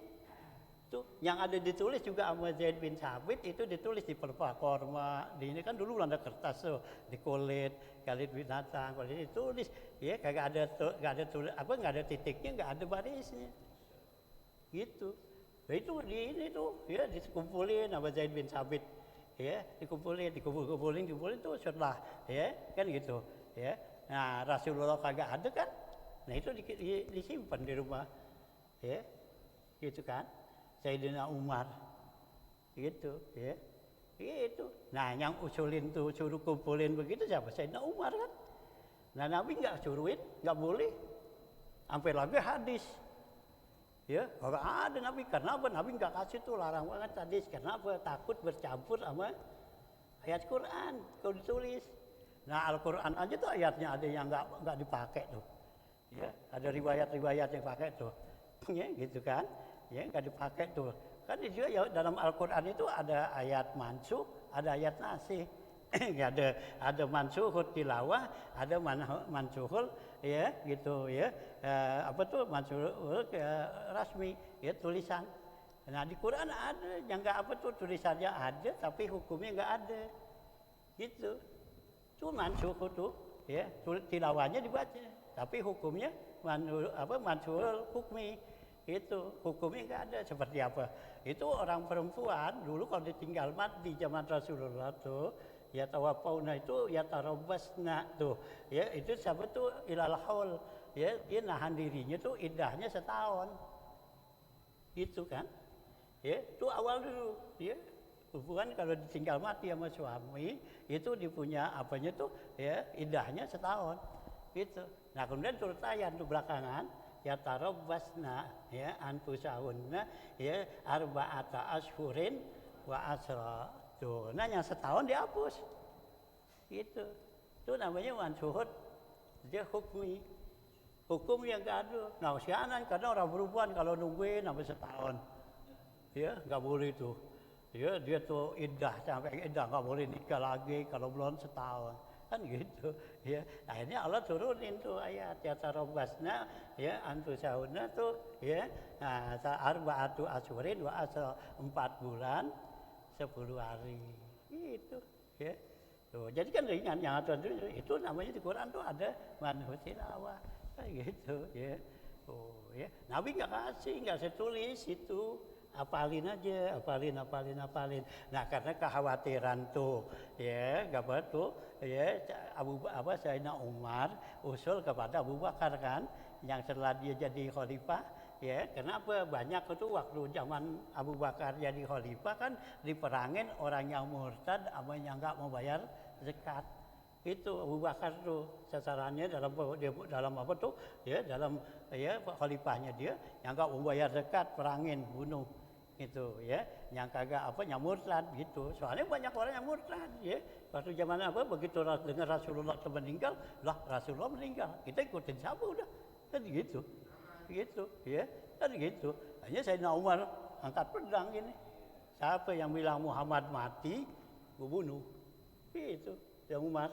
Itu yang ada ditulis juga sama Zaid bin Sabit itu ditulis di Perpa Korma. Di ini kan dulu ada kertas tuh, di kulit binatang, kalau ditulis, ya nggak ada tulis apa nggak ada titiknya, nggak ada barisnya, gitu. Nah, itu di ini tuh, ya dikumpulin sama Zaid bin Sabit, ya dikumpulin tuh setelah, ya kan gitu, ya. Nah Rasulullah kagak ada kan, nah itu disimpan di rumah, ya, gitu kan. Sayyidina Umar, gitu, ya, gitu. Nah yang usulin tuh suruh kumpulin begitu siapa? Sayyidina Umar kan. Nah Nabi nggak suruhin, nggak boleh, sampai lagi hadis. Ya, kalau ada Nabi, karena apa? Nabi nggak kasih tuh, larang banget hadis, karena apa? Takut bercampur sama ayat Quran kalau ditulis. Nah Al-Quran aja tuh ayatnya ada yang nggak dipakai tuh, ya ada riwayat-riwayat yang pakai tuh, ya gitu kan, ya nggak dipakai tuh. Kan juga ya, dalam Al-Quran itu ada ayat mansukh, ada ayat nasih. ada mansukhut tilawah, ada mansukhul, ya gitu ya. Apa tuh mansukhul rasmi, ya tulisan. Nah di Quran ada yang nggak apa tuh, tulisannya ada tapi hukumnya nggak ada, gitu. Cuma mansukhut tuh, ya tilawahnya dibaca, tapi hukumnya mansukhul hukmi. Itu hukumnya nggak ada. Seperti apa? Itu orang perempuan dulu kalau ditinggal mati zaman Rasulullah tuh, ya tawafauna itu ya tarobasna tuh, ya itu siapa tuh ilal haul, ya dia nahan dirinya tuh iddahnya setahun, gitu kan, ya itu awal dulu, ya hubungan kalau ditinggal mati sama suami itu dipunya apanya tuh, ya iddahnya setahun, gitu. Nah kemudian turut ayat tuh belakangan, ya tarabbasna ya anfusahunna ya arba'ata ashhurin wa asra. Tuh, nah yang setahun dihapus. Gitu. Itu namanya mansukhut, dia hukmi. Hukum yang enggak ada. Nah, sekarang karena orang perempuan kalau nungguin sampai setahun. Ya, enggak boleh itu. Ya, dia tuh iddah sampai iddah enggak boleh nikah lagi kalau belum setahun. Kan gitu, ya. Akhirnya Allah turunin tuh ayat ya tarabbasna ya anfusahunna tuh, ya. Nah, arba'atu ashhurin wa asra, 4 bulan 10 hari, gitu, ya. Tuh, jadi kan ringan yang aturan itu namanya di Quran tuh ada mansukhut tilawah, gitu, ya. Oh, ya. Nabi nggak saya tulis itu. Apalin aja, apalin. Nah karena kekhawatiran tuh, ya kabar tuh, ya Sayyidina Umar usul kepada Abu Bakar kan, yang setelah dia jadi khalifah, ya kenapa banyak itu waktu zaman Abu Bakar jadi khalifah kan diperangin orang yang murtad sama yang nggak mau bayar zakat. Itu Abu Bakar tuh sasarannya dalam apa tuh, ya dalam ya khalifahnya dia yang nggak mau bayar zakat, perangin, bunuh. Itu ya yang kagak yang murtad gitu, soalnya banyak orang yang murtad, ya waktu zaman apa begitu dengar Rasulullah meninggal, lah Rasulullah meninggal kita ikutin siapa udah kan gitu ya kan gitu. Hanya Sayyidina Umar angkat pedang gini, siapa yang bilang Muhammad mati gue bunuh, gitu Sayyidina Umar,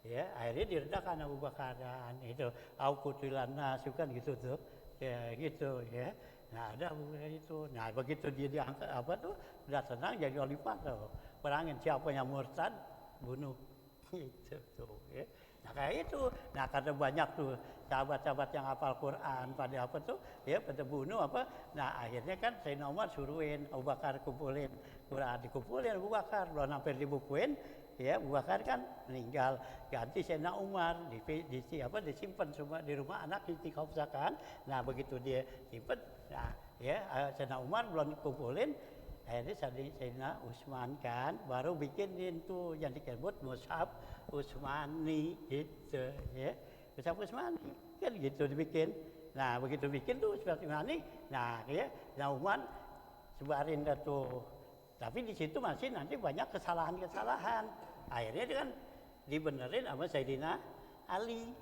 ya akhirnya diredakan Abu Bakaran itu aku tilana sukan gitu tuh, ya gitu ya. Nah ada itu, nah begitu dia diangkat apa tuh, udah tenang jadi khalifah tuh, perangin siapa yang murtad bunuh, gitu tuh, ya. Nah kayak itu, nah karena banyak tuh sahabat-sahabat yang hafal Quran pada apa tuh, ya pada bunuh apa, nah akhirnya kan Sayyidina Umar suruhin Abu Bakar kumpulin Quran, dikumpulin Abu Bakar, belum hampir dibukuin. Ya, Abu Bakar kan meninggal, ganti Sayyidina Umar, disimpan semua di rumah anak ditikafsakan. Nah begitu dia simpan, nah ya Sayyidina Umar belum kumpulin, akhirnya Sayyidina Utsman kan baru bikinin tuh yang disebut Mushaf Utsmani itu, ya Mushaf Utsmani kan gitu dibikin. Nah begitu bikin tuh seperti ini, nah ya Sayyidina Umar sebarin dah tuh. Tapi di situ masih nanti banyak kesalahan-kesalahan. Akhirnya dia kan dibenerin sama Sayyidina Ali.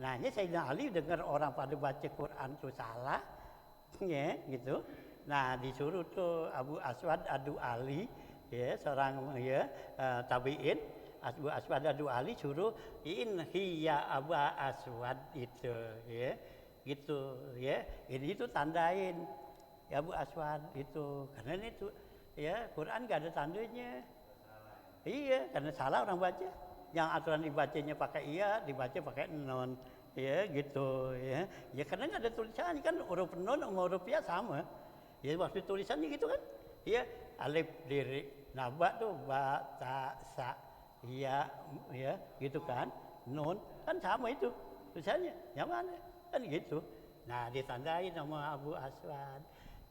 Nah ini Sayyidina Ali dengar orang pada baca Quran itu salah, ya gitu. Nah disuruh tuh Abu Aswad Adu Ali, ya seorang ya tabiin, Abu Aswad Adu Ali suruh inhiya Aba Aswad itu, ya. gitu ya. Ini itu tandain ya Bu Aswan itu, karena ini tuh ya Quran gak ada tandanya. Iya, karena salah orang baca. Yang aturan dibacanya pakai iya, dibaca pakai non. Ya gitu ya. Ya karena nggak ada tulisannya kan, huruf non sama huruf ya sama. Ya waktu tulisannya gitu kan. Ya alif diri naba tuh ba ta sa ya ya gitu kan. Nun kan sama itu tulisannya. Yang mana? Kan gitu. Nah, ditandai sama Abu Aswan.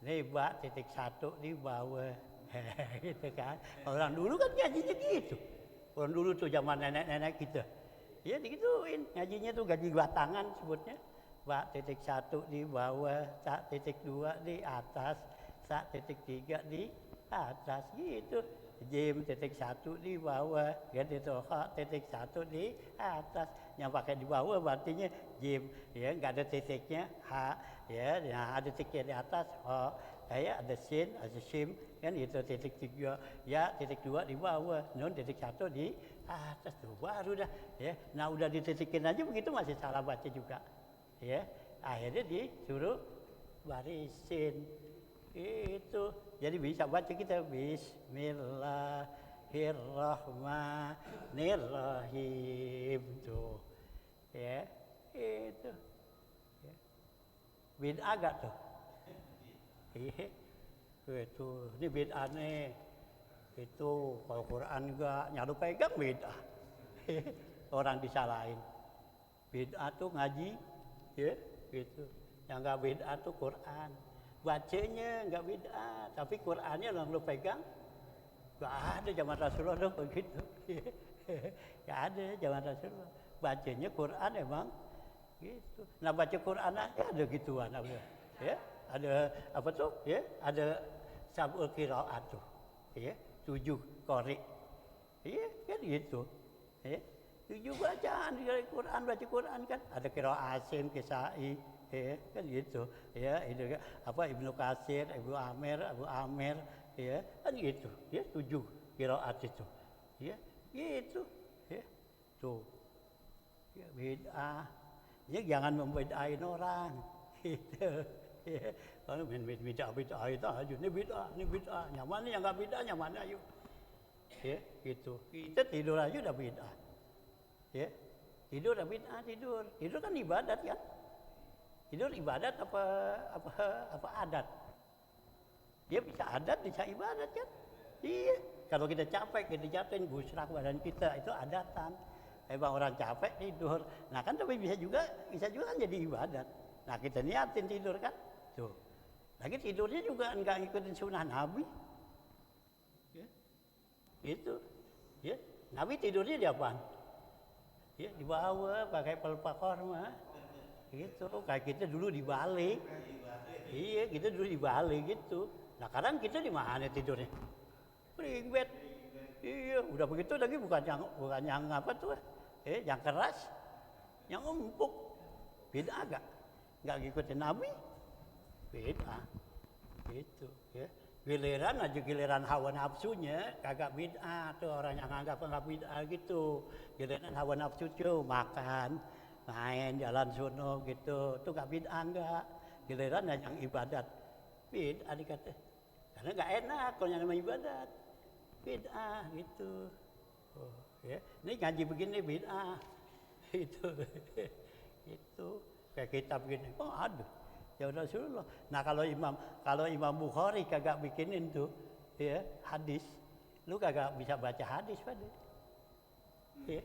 Nih ba titik satu di bawah. Gitu kan. Orang dulu kan ngajinya gitu. Orang dulu tuh zaman nenek-nenek kita. Ya digituin, ngajinya tuh gaji batangan sebutnya. Ba titik satu di bawah, sa titik dua di atas, sa titik tiga di atas gitu. Jim titik satu di bawah, ya itu ha titik satu di atas. Yang pakai di bawah berartinya jim, ya nggak ada titiknya ha, ya, nah ada titiknya di atas ha, ya ada sin, ada sim, kan itu titik tiga, ya titik dua di bawah, nun titik satu di atas tuh baru dah, ya. Nah udah dititikin aja begitu masih salah baca juga, ya. Akhirnya disuruh barisin. Itu jadi bisa baca kita Bismillahirrahmanirrahim tuh ya itu ya. Bid'ah gak tuh itu ini bid'ah nih itu kalau Quran enggak nyaru pegang bid'ah orang disalahin bid'ah tuh ngaji ya gitu yang enggak bid'ah tuh Quran bacanya enggak bid'ah, tapi Qur'annya yang lu pegang enggak ada zaman Rasulullah dong begitu. Enggak ada zaman Rasulullah. Bacanya Qur'an emang gitu. Nah baca Qur'an aja ada gituan apa. Ya, ada apa tuh? Ya, ada sab'ul qiraat tuh. Ya, 7 qari. Iya, kan gitu. Ya. 7 bacaan di Quran, baca Quran kan ada qiraat Asim, Kisai, ya kan gitu ya itu apa Ibnu Katsir, Abu Amir ya kan gitu ya 7 qiraat itu ya gitu ya tuh ya bid'ah ya jangan membedain orang gitu ya kalau bid'ah itu aja ini bid'ah nyaman yang enggak bid'ah nyaman ayo ya gitu kita tidur aja udah bid'ah ya tidur udah bid'ah tidur kan ibadat kan. Tidur ibadat apa adat? Dia bisa adat, bisa ibadat kan? Iya. Kalau kita capek, kita jatuhin busrak badan kita itu adatan. Emang orang capek tidur. Nah kan tapi bisa juga kan jadi ibadat. Nah kita niatin tidur kan? Tuh. Lagi tidurnya juga enggak ngikutin sunnah Nabi. Ya. Itu. Ya. Nabi tidurnya di apaan? Ya, di bawah pakai pelupa korma. Gitu, kayak kita dulu di Bali. Iya, kita dulu di Bali gitu. Nah, sekarang kita di mana tidurnya? Ring bed. Iya, udah begitu lagi bukan yang apa tuh? Yang keras, yang empuk. Beda agak. Enggak ngikutin Nabi. Beda. Gitu, ya. Giliran hawa nafsunya kagak bid'ah tuh orang yang anggap enggak bid'ah gitu. Giliran hawa nafsu tuh makan main jalan sono gitu, tuh gak bid'ah enggak. Giliran yang ibadat bid'ah dikata, karena gak enak kalau yang namanya ibadat bid'ah gitu. Oh, ya. Ini ngaji begini bid'ah itu, itu kayak kitab gini. Oh aduh, ya Rasulullah. Nah kalau Imam Bukhari kagak bikinin tuh, ya hadis, lu kagak bisa baca hadis pada, ya,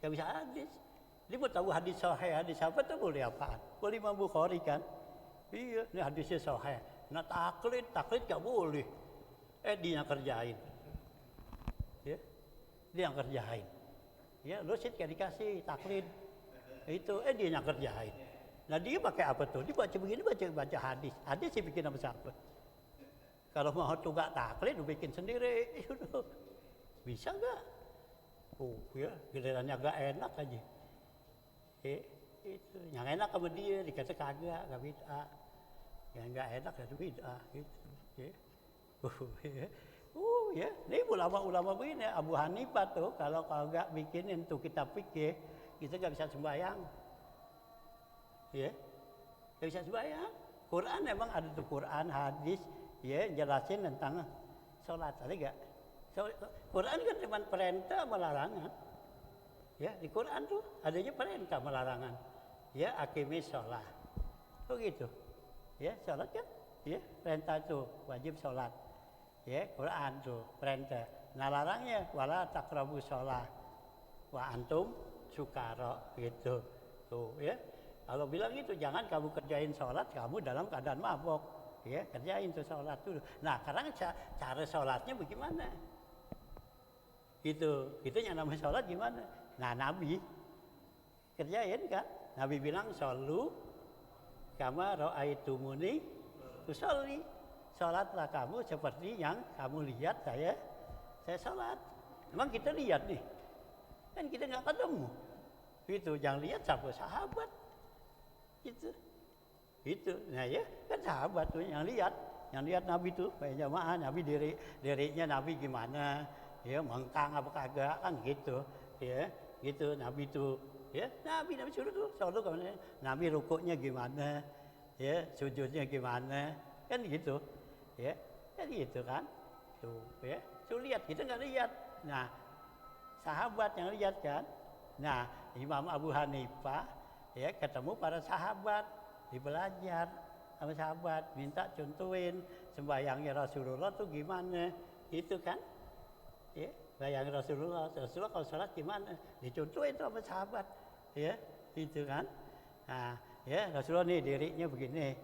gak bisa hadis. Dia mau tahu hadis sahih, hadis apa tuh boleh apaan? Boleh Imam Bukhari kan? Iya, ini hadisnya sahih. Nah taklid gak boleh. Dia yang kerjain. Ya, dia yang kerjain. Ya, lu sih gak dikasih taklid. Itu, dia yang kerjain. Nah dia pakai apa tuh? Dia baca begini, baca hadis. Hadis sih bikin apa siapa? Kalau mau tuh gak taklid, lu bikin sendiri. Bisa gak? Oh ya, gilirannya gak enak aja. Itu yang enak sama dia dikata kagak bid'ah, yang nggak enak ya bid'ah gitu ya. Ya ini ulama begini Abu Hanifah tuh kalau nggak bikinin tuh kitab fikih kita nggak bisa sembahyang ya nggak bisa sembahyang. Quran emang ada tuh Quran, hadis, ya jelasin tentang sholat, ada nggak? Quran kan cuma perintah sama larangan. Ya di Quran tuh adanya perintah sama larangan. Ya akimis sholat, oh gitu. Ya sholat kan, ya perintah tuh wajib sholat. Ya Quran tuh perintah. Nah larangnya wala taqrabu sholat wa antum sukara gitu. Tuh ya. Kalau bilang itu jangan kamu kerjain sholat kamu dalam keadaan mabok. Ya kerjain tuh sholat dulu. Nah sekarang cara sholatnya bagaimana? Itu yang namanya sholat gimana? Nah Nabi kerjain kan? Nabi bilang shollu kama ra'aitumuni tusolli. Sholatlah kamu seperti yang kamu lihat saya sholat. Emang kita lihat nih, kan kita nggak ketemu. Itu yang lihat siapa? Sahabat. Itu. Nah ya kan sahabat tuh yang lihat Nabi tuh kayak jamaah Nabi dirinya Nabi gimana? Ya mengkang apa kagak kan gitu. Ya gitu Nabi tuh. Ya Nabi suruh tuh selalu kemana? Nabi rukuknya gimana? Ya sujudnya gimana? Kan gitu. Ya kan gitu kan. Tuh ya. Tuh lihat kita nggak lihat. Nah sahabat yang lihat kan. Nah Imam Abu Hanifah ya ketemu para sahabat, dibelajar sama sahabat, minta contohin sembahyangnya Rasulullah tuh gimana, itu kan? Ya, bayang Rasulullah kalau sholat gimana, dicontohin tuh sama sahabat, ya, itu kan? Nah, ya Rasulullah nih dirinya begini,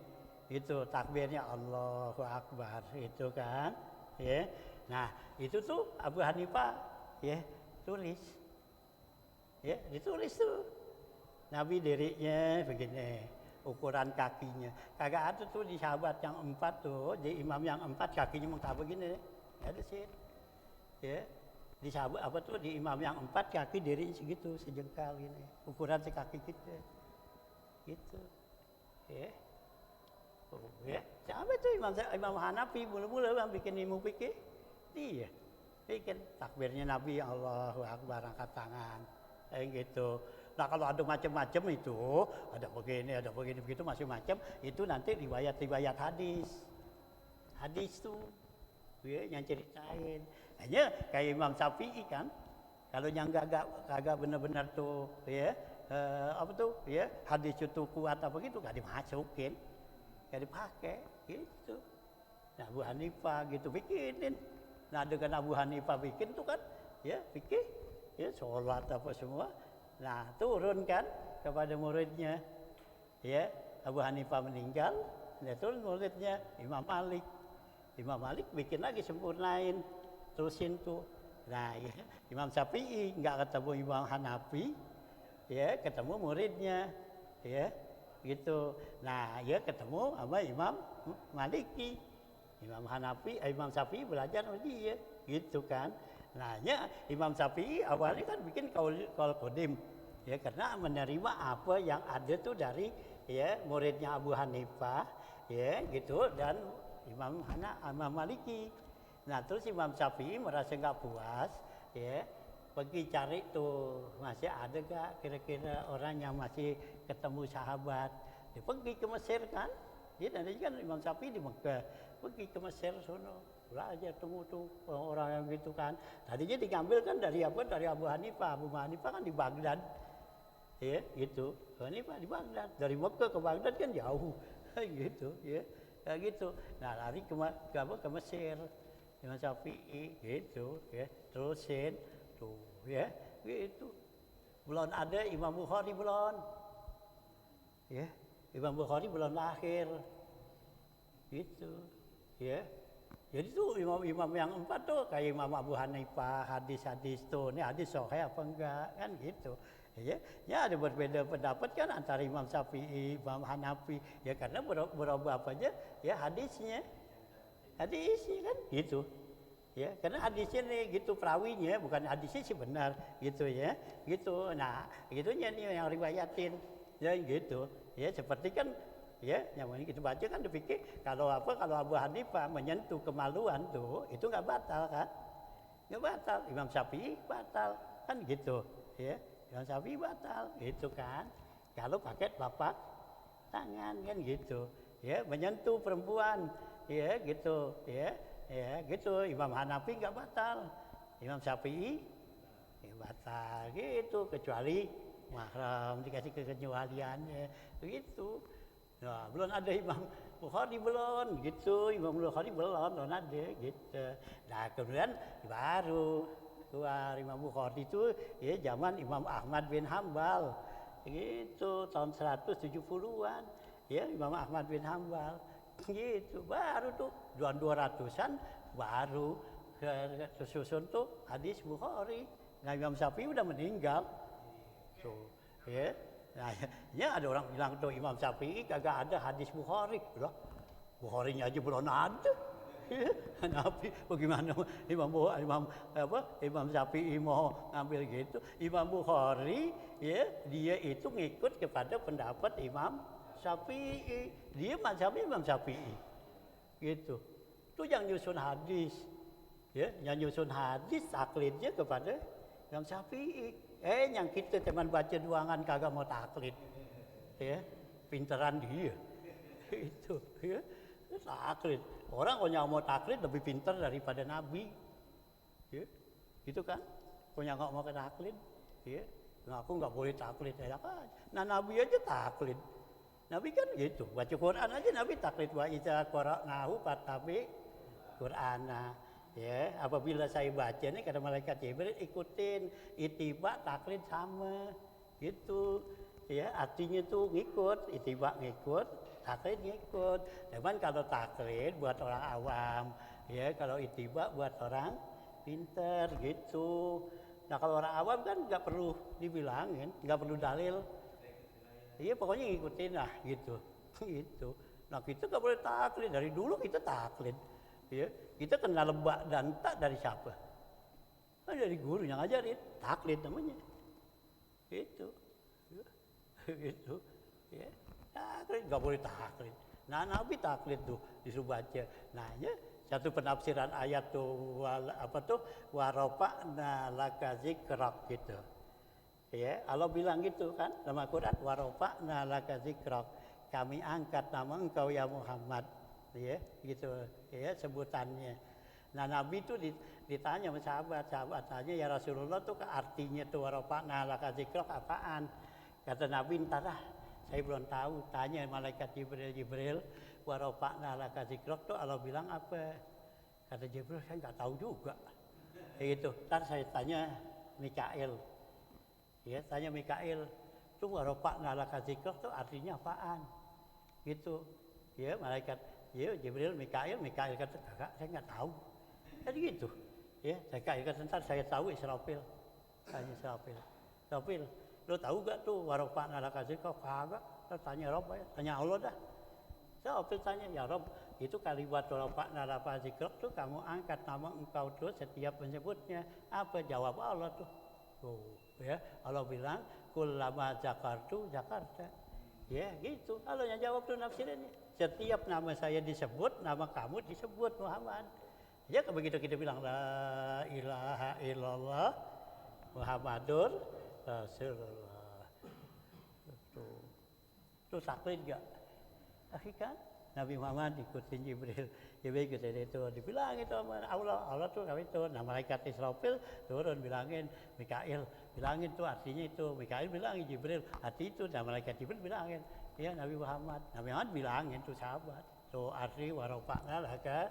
itu takbirnya Allahu Akbar, itu kan? Ya, nah itu tuh Abu Hanifah, ya tulis, ya ditulis tuh. Nabi dirinya begini, ukuran kakinya. Kagak ada tuh di sahabat yang 4 tuh, di imam yang 4 kakinya mengkah begini. Ada sih. Ya. Di sahabat apa tuh di imam yang 4 kaki dirinya segitu, sejengkal gini. Ukuran sekaki kita. Gitu. Ya. Oh, ya. Siapa tuh Imam Hanafi mula-mula yang bikin ilmu fikih? Dia. Bikin takbirnya Nabi Allahu Akbar angkat tangan. Kayak gitu. Nah kalau ada macam-macam itu, ada begini begitu macam-macam, itu nanti riwayat hadis tuh, ya, yang ceritain. Hanya kayak Imam Syafi'i kan, kalau yang kagak benar-benar tuh, ya, apa tuh, ya, hadis itu kuat apa gitu, gak dimasukin, gak dipakai, gitu. Nah Abu Hanifah gitu bikinin. Nah dengan Abu Hanifah bikin tuh kan, ya, bikin, ya, sholat apa semua. Nah turun kan kepada muridnya, ya Abu Hanifah meninggal, dia turun muridnya Imam Malik bikin lagi sempurnain, terusin tuh. Nah ya, Imam Syafi'i nggak ketemu Imam Hanafi, ya ketemu muridnya, ya gitu. Nah ya ketemu sama Imam Maliki, Imam Syafi'i belajar sama dia, gitu kan. Nah, ya, Imam Syafi'i awalnya kan bikin kaul qadim, ya karena menerima apa yang ada tuh dari ya muridnya Abu Hanifah, ya gitu dan Imam Maliki. Nah terus Imam Syafi'i merasa nggak puas, ya pergi cari tuh masih ada gak kira-kira orang yang masih ketemu sahabat. Dia pergi ke Mesir kan, dia nanti kan Imam Syafi'i di Mekah, pergi ke Mesir sono. Belajar temu tuh orang yang gitu kan. Tadinya diambil kan dari apa? Dari Abu Hanifah. Abu Hanifah kan di Baghdad. Ya, gitu. Abu Hanifah di Baghdad. Dari Mekah ke Baghdad kan jauh. Gitu, ya. Kayak gitu. Nah, lari ke Mesir. Imam Syafi'i gitu, ya. Terusin tuh, ya. Gitu. Belum ada Imam Bukhari belum. Ya. Imam Bukhari belum lahir. Gitu. Ya. Jadi tuh imam-imam yang 4 tuh kayak Imam Abu Hanifah, hadis-hadis tuh, ini hadis sahih apa enggak kan gitu. Ya ada berbeda pendapat kan antara Imam Syafi'i, Imam Hanafi, ya karena berubah apa aja ya hadisnya kan gitu. Ya karena hadisnya nih gitu perawinya, bukan hadisnya sih benar gitu ya. Gitu. Nah, gitunya nih yang riwayatin. Ya gitu. Ya seperti kan ya, yang ini kita baca kan dipikir kalau Abu Hanifah menyentuh kemaluan tuh itu nggak batal kan? Nggak batal. Imam Syafi'i batal kan gitu, ya. Imam Syafi'i batal, gitu kan? Kalau pakai bapak tangan kan gitu. Ya, menyentuh perempuan, ya gitu, ya gitu. Imam Hanafi nggak batal, Imam Syafi'i ya batal gitu, kecuali mahram dikasih kekecualiannya, begitu. Nah, belum ada Imam Bukhari belum, gitu. Imam Bukhari belum ada, gitu. Nah, kemudian baru keluar Imam Bukhari itu ya zaman Imam Ahmad bin Hambal, gitu, tahun 170-an. Ya, Imam Ahmad bin Hambal, gitu. Baru tuh 200-an baru kesusun tuh hadis Bukhari. Nah, Imam Syafi'i udah meninggal. Tuh, ya. Nah, ya ada orang bilang tuh Imam Syafi'i kagak ada hadis Bukhari. Loh, Bukharinya aja belum ada. Nabi bagaimana Imam Syafi'i mau ngambil gitu. Imam Bukhari ya dia itu ngikut kepada pendapat Imam Syafi'i. Dia mazhabnya Imam Syafi'i. Gitu. Itu yang nyusun hadis. Ya, yang nyusun hadis taklidnya kepada Imam Syafi'i. Yang kita teman baca duangan kagak mau taklid. Ya, pinteran dia. Itu, ya. Taklid. Orang kalau mau taklid lebih pintar daripada Nabi. Ya. Gitu kan? Kalau nggak mau ke taklid, ya. Nah, aku nggak boleh taklid ya kan. Nah, Nabi aja taklid. Nabi kan gitu. Baca Quran aja Nabi taklid, wa idza qara'nahu fattabi Qur'ana. Ya, apabila saya baca nih kata malaikat Jibril ikutin, itiba taklid sama gitu. Ya, artinya tuh ngikut, itiba ngikut, taklid ngikut. Cuman kalau taklid buat orang awam, ya kalau itiba buat orang pinter gitu. Nah, kalau orang awam kan nggak perlu dibilangin, nggak perlu dalil. Iya, pokoknya ngikutin lah gitu. Gitu. Nah, kita nggak boleh taklid, dari dulu kita taklid. Ya, kita kena lebak dan tak dari siapa? Dari guru yang ngajarin, taklid namanya. Itu, gitu, ya. Taklid nggak boleh taklid. Nah, Nabi taklid tuh disuruh baca. Nah, ya, satu penafsiran ayat tuh warofa'na laka zikrak gitu. Ya, Allah bilang gitu kan dalam Al-Quran, warofa'na laka zikrak. Kami angkat nama engkau ya Muhammad. Ya, gitu ya sebutannya. Nah, Nabi itu ditanya sama sahabat tanya ya Rasulullah tuh artinya tuh warofa'na laka zikrak apaan? Kata Nabi, entahlah, saya belum tahu. Tanya malaikat Jibril, warofa'na laka zikrak tuh Allah bilang apa? Kata Jibril, saya nggak tahu juga. Gitu. Ntar saya tanya Mikail. Ya, tanya Mikail, tuh warofa'na laka zikrak tuh artinya apaan? Gitu. Ya, malaikat ya Jibril, Mikail kata kakak saya nggak tahu. Jadi gitu. Ya, saya kata ntar saya tahu Israfil. Tanya Israfil, lo tahu gak tuh warofa'na laka zikrak? Kagak. Tanya Rob ya, tanya Allah dah. Israfil tanya, ya Rob, itu kalimat warofa'na laka zikrak tuh kamu angkat nama engkau tuh setiap menyebutnya. Apa jawab Allah tuh? Tuh, ya Allah bilang kullama zakartu zakarta. Ya gitu. Allah yang jawab tuh nafsirannya. Setiap nama saya disebut, nama kamu disebut Muhammad. Ya begitu kita bilang la ilaha illallah Muhammadur Rasulullah. Itu taklid gak? Kan Nabi Muhammad ikutin Jibril ikutin itu, dibilang itu sama Allah tuh kami itu. Nah, malaikat Israfil turun bilangin Mikail, bilangin tuh artinya itu. Mikail bilangin Jibril arti itu. Nah, malaikat Jibril bilangin ya Nabi Muhammad bilangin tuh sahabat tuh arti warofa'na laka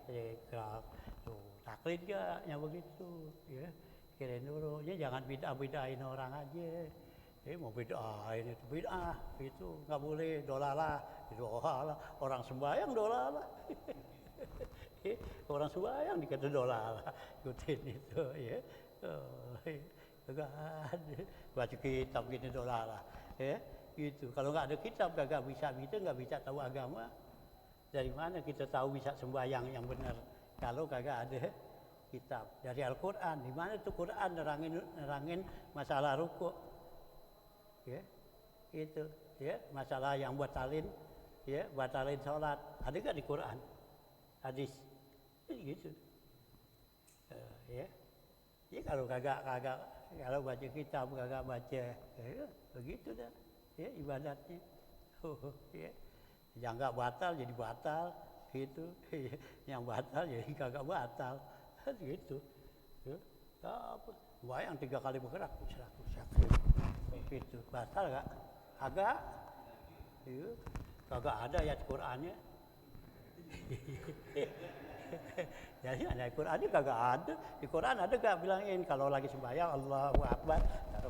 zikrak. Tuh taklid gak yang begitu ya. Kirain dulu ya, jangan beda-bedain orang aja. Mau bedain itu bid'ah, itu nggak boleh, dolalah, orang sembahyang dolalah. Orang sembahyang dikata dolalah, ikutin itu ya. Baca kitab gini dolalah, ya gitu. Kalau nggak ada kitab nggak bisa tahu agama. Dari mana kita tahu bisa sembahyang yang benar kalau kagak ada kitab dari Al-Quran? Di mana tuh Quran nerangin masalah rukuk? Ya, itu ya masalah yang batalin sholat ada gak di Quran hadis gitu. Ya kalau kagak kalau baca kitab kagak baca ya, begitu dah ya ibadatnya. Ya. Yang nggak batal jadi batal gitu. Yang batal jadi kagak batal gitu. Ya. Apa? Bayang 3 kali bergerak gitu. Batal nggak? Agak. Ya. Kagak ada ayat Qur'annya. Jadi ayat Qur'annya kagak ada. Di Qur'an ada gak bilangin kalau lagi sembahyang Allahu Akbar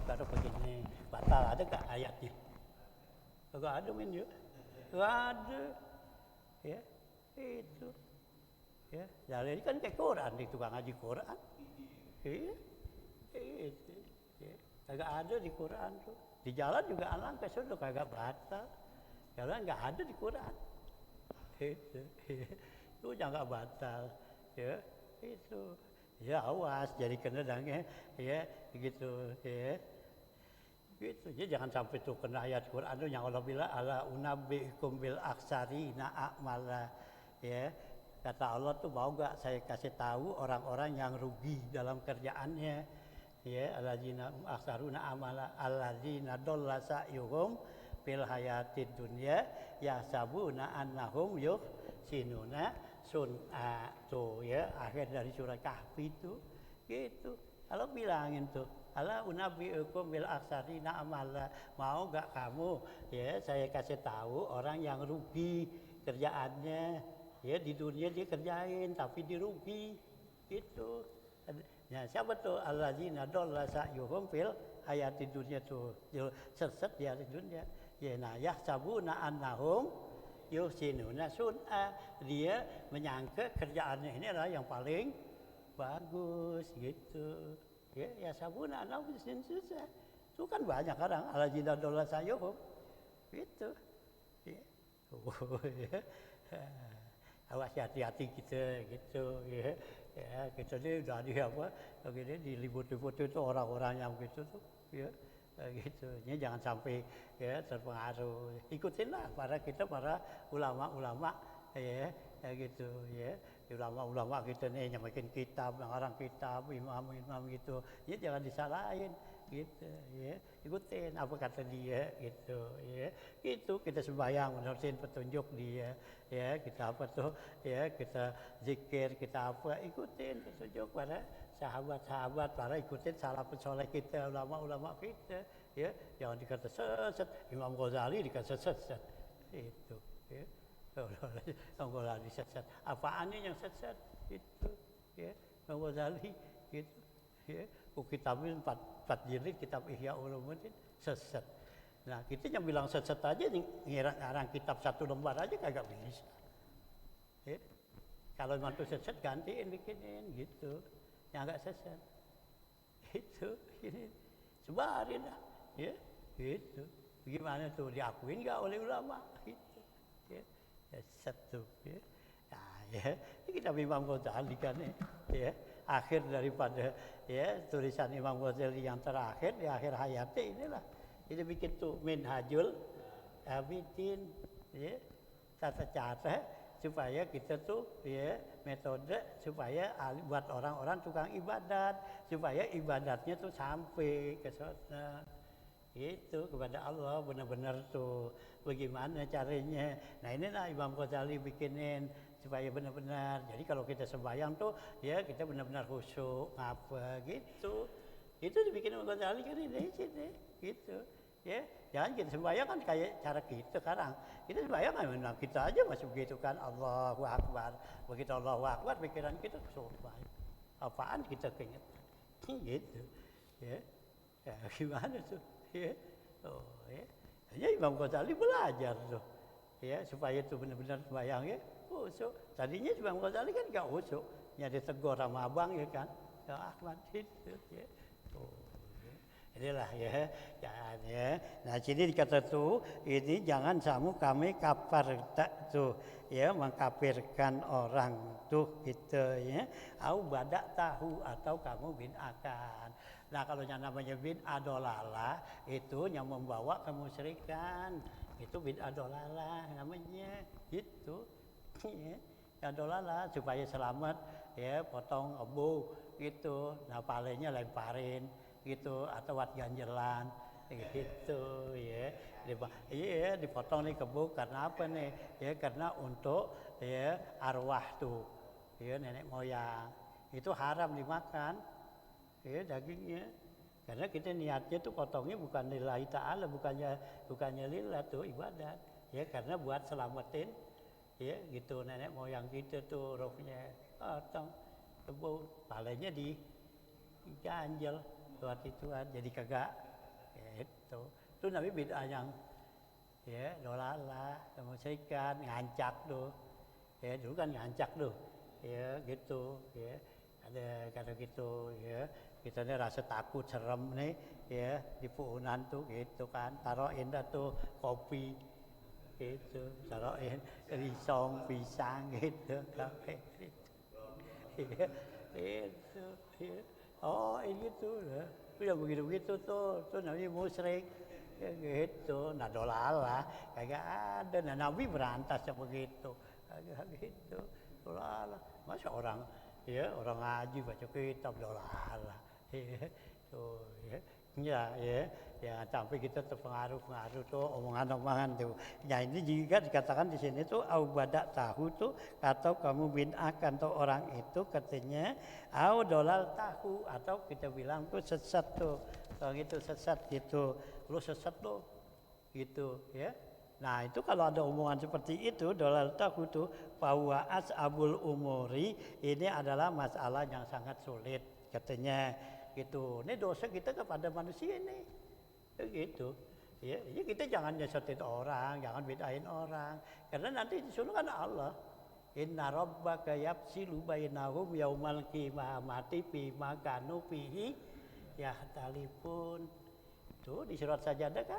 taruh begini batal, ada gak ayatnya? Kagak ada men ya. Kagak ada. Ya. Itu. Ya, jadi kan kayak Quran di tukang ngaji Quran. Iya. Itu. Ya. Kagak ada di Quran tuh. Di jalan juga alang ke sudah kagak batal. Jalan nggak ada di Quran. Itu jangan batal. Ya, itu. Ya awas jadi kenedangnya ya gitu ya. Gitu. Jadi jangan sampai tuh kena ayat Quran itu yang Allah bilang ala unabbiikum bil aksarina a'mala. Ya. Kata Allah tuh mau gak saya kasih tahu orang-orang yang rugi dalam kerjaannya. Ya, alladzina aksaruna amala alladzina dalla sa'yuhum fil hayatid dunya yahsabuna annahum yuhsinuna sun'a. Tuh ya, akhir dari surah Kahfi itu gitu. Allah bilangin tuh ala unabbiukum bil aksarina amala, mau gak kamu ya saya kasih tahu orang yang rugi kerjaannya. Ya di dunia dia kerjain tapi dirugi gitu. Ya siapa tuh alladzina dalla sa'yuhum fil hayatid dunya tuh. Sesat di hari dunia. Ya nah yahsabuna annahum yuhsinuna sun'a. Dia menyangka kerjaannya ini adalah yang paling bagus gitu. Ya yahsabuna annahum yuhsinuna. Itu kan banyak orang alladzina dalla sa'yuhum gitu. Ya. Oh, ya. Awas hati-hati kita gitu ya. Ya kita ini udah di apa begini dilibut-libut itu orang-orang yang gitu tuh ya gitu. Ini jangan sampai ya terpengaruh. Ikutinlah para ulama-ulama ya gitu ya. Ulama-ulama kita nih nyamakin kitab, ngarang kitab, imam-imam gitu. Ya jangan disalahin gitu ya. Ikutin apa kata dia gitu ya. Itu kita sembahyang menurutin petunjuk dia ya, kita apa tuh ya, kita zikir, kita apa, ikutin petunjuk para sahabat-sahabat, para ikutin salafus saleh kita, ulama-ulama kita ya. Jangan dikata sesat, Imam Ghazali dikata sesat itu ya. Imam Ghazali sesat, apaan ini yang sesat itu ya. Imam Ghazali gitu ya. Kitabnya 4 jilid kitab Ihya Ulumuddin sesat. Nah kita yang bilang sesat aja ngarang kitab 1 lembar aja kagak bisa. Ya. Kalau memang itu sesat gantiin bikinin gitu. Yang enggak sesat. Itu ini sebarin lah. Ya, gitu. Gimana tuh diakuin enggak oleh ulama gitu. Ya. Ya satu ya. Nah, ya. Ini kita Imam Ghazali kan ya. Akhir daripada ya tulisan Imam Ghazali yang terakhir di akhir hayatnya inilah. Jadi bikin tuh Minhajul Abidin ya, tata cara supaya kita tuh ya metode supaya buat orang-orang tukang ibadat supaya ibadatnya tuh sampai ke sana itu kepada Allah benar-benar tuh bagaimana caranya. Nah inilah Imam Ghazali bikinin supaya benar-benar. Jadi kalau kita sembahyang tuh ya kita benar-benar khusyuk apa gitu. Itu dibikin Imam Ghazali kan ini sini gitu. Ya, jangan kita sembahyang kan kayak cara kita sekarang. Kita sembahyang memang kita aja masih begitu kan Allahu Akbar. Begitu Allahu Akbar pikiran kita kesurupan. Apaan kita keingetan. Gitu. Ya. Ya gimana tuh? Ya. Oh, ya. Hanya Imam Ghazali belajar tuh. Ya, supaya itu benar-benar sembahyang ya. Khusyuk. Tadinya Imam Ghazali kan enggak khusyuk. Nyari tegur sama abang ya kan. Ya Ahmad itu ya. Oh. Inilah ya, jangan ya. Nah sini dikata tuh, ini jangan samu kami kafarta tuh, ya mengkafirkan orang tuh gitu ya. Au badak tahu atau kamu bid'ahkan. Nah kalau yang namanya bid'ah dolala itu yang membawa kemusyrikan, itu bid'ah dolala namanya, gitu. Ya, ya dolala supaya selamat ya potong ebu gitu. Nah palenya lemparin gitu atau buat ganjelan gitu ya. Iya dipotong nih kebo karena apa nih? Ya karena untuk ya arwah tuh, ya nenek moyang itu haram dimakan, ya dagingnya. Karena kita niatnya tuh potongnya bukan lillahi ta'ala, bukannya lillah tuh ibadat, ya karena buat selamatin, ya gitu nenek moyang kita tuh rohnya potong kebo, palanya diganjel buat ituan, jadi kagak itu. Itu Nabi bid'ah yang ya dolalah, kemusyrikan, ngancak tuh. Ya dulu kan ngancak tuh. Ya gitu, ya. Ada kata gitu ya. Kita nih rasa takut, serem nih ya di puunan tuh gitu kan. Taruhin dah tuh kopi gitu, taruhin risong, pisang gitu, kafe gitu. Ya, itu, ya. Oh ini tuh ya. Udah begitu-begitu tuh Nabi musyrik. Ya gitu, nah dolalah, kagak ada. Nah Nabi berantas yang begitu, kagak gitu, dolalah. Masa orang, ya orang ngaji baca kitab dolalah, ya, tuh, ya, sampai kita terpengaruh tuh omongan-omongan tuh. Nah ini juga dikatakan di sini tuh au badak tahu tuh, atau kamu bid'ahkan tuh orang itu katanya, au dolal tahu, atau kita bilang tuh sesat tuh, kalau gitu sesat gitu. Lu sesat lo gitu ya. Nah itu kalau ada omongan seperti itu dolal tahu tuh bahwa ashabul umuri ini adalah masalah yang sangat sulit katanya gitu. Ini dosa kita kepada manusia ini gitu ya. Jadi kita jangan nyesatin orang, jangan bedain orang, karena nanti disuruh kan Allah. Inna rabbaka yafsilu bainahum yaumal qiyamati bima kanu fihi yahtalifun. Tuh di surat Sajadah kan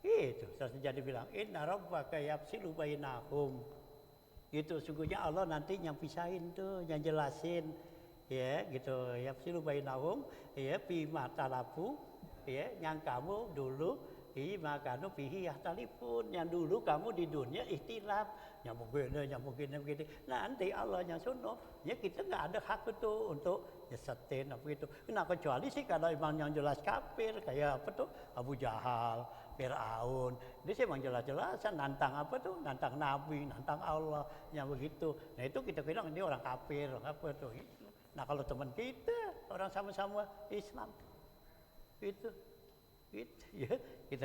itu surat Sajadah bilang inna rabbaka yafsilu bainahum, gitu sungguhnya Allah nanti yang pisahin tuh, yang jelasin ya gitu, yafsilu bainahum ya bima talafu ya, yang kamu dulu makanu fihi yahtalifun, yang dulu kamu di dunia ikhtilaf, yang begini. Nanti Allah yang sunnah, ya kita nggak ada hak itu untuk nyesetin apa itu. Nah kecuali sih kalau emang yang jelas kafir kayak apa tuh Abu Jahal, Fir'aun, dia sih emang jelas-jelasan nantang apa tuh, nantang Nabi, nantang Allah, yang begitu. Nah itu kita bilang ini orang kafir, apa tuh. Nah kalau teman kita orang sama-sama Islam itu ya kita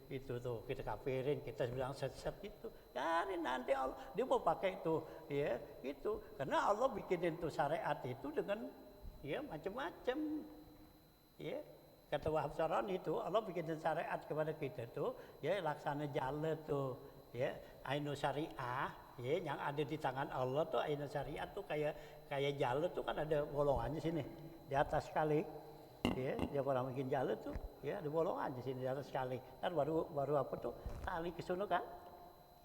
itu tuh kita kafirin, kita bilang sesat itu, dari nanti Allah dia mau pakai itu ya itu, karena Allah bikinin tuh syariat itu dengan ya macam-macam ya. Kata Wahab Sarani itu Allah bikinin syariat kepada kita tuh ya laksana jala tuh ya ainu syariah ya, yang ada di tangan Allah tuh ainu syariat tuh kayak jala tuh kan ada bolongannya sini di atas sekali. Ya, dia orang bikin jalan tuh, ya ada bolongan di sini di atas sekali. Kan baru apa tuh tali ke sono kan,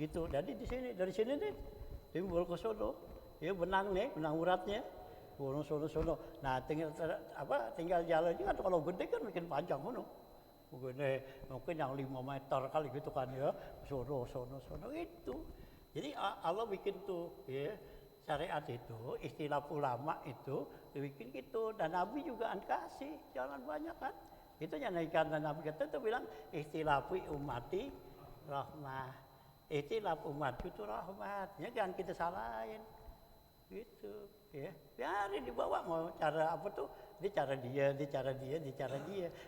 gitu. Jadi dari sini nih timbul ke sono, ya benang uratnya, bolong sono. Nah tinggal jalannya kan kalau gede kan bikin panjang sono, mungkin yang 5 meter kali gitu kan ya, sono itu. Jadi Allah bikin tuh, ya. Syariat itu, istilah ulama itu dibikin gitu, dan Nabi juga kasih, jangan banyak kan. Itu yang naikkan dan Nabi kata itu bilang istilafi umati rahmah, istilah umat itu rahmatnya jangan kita salahin, gitu ya. Biarin dibawa mau cara apa tuh, di cara dia.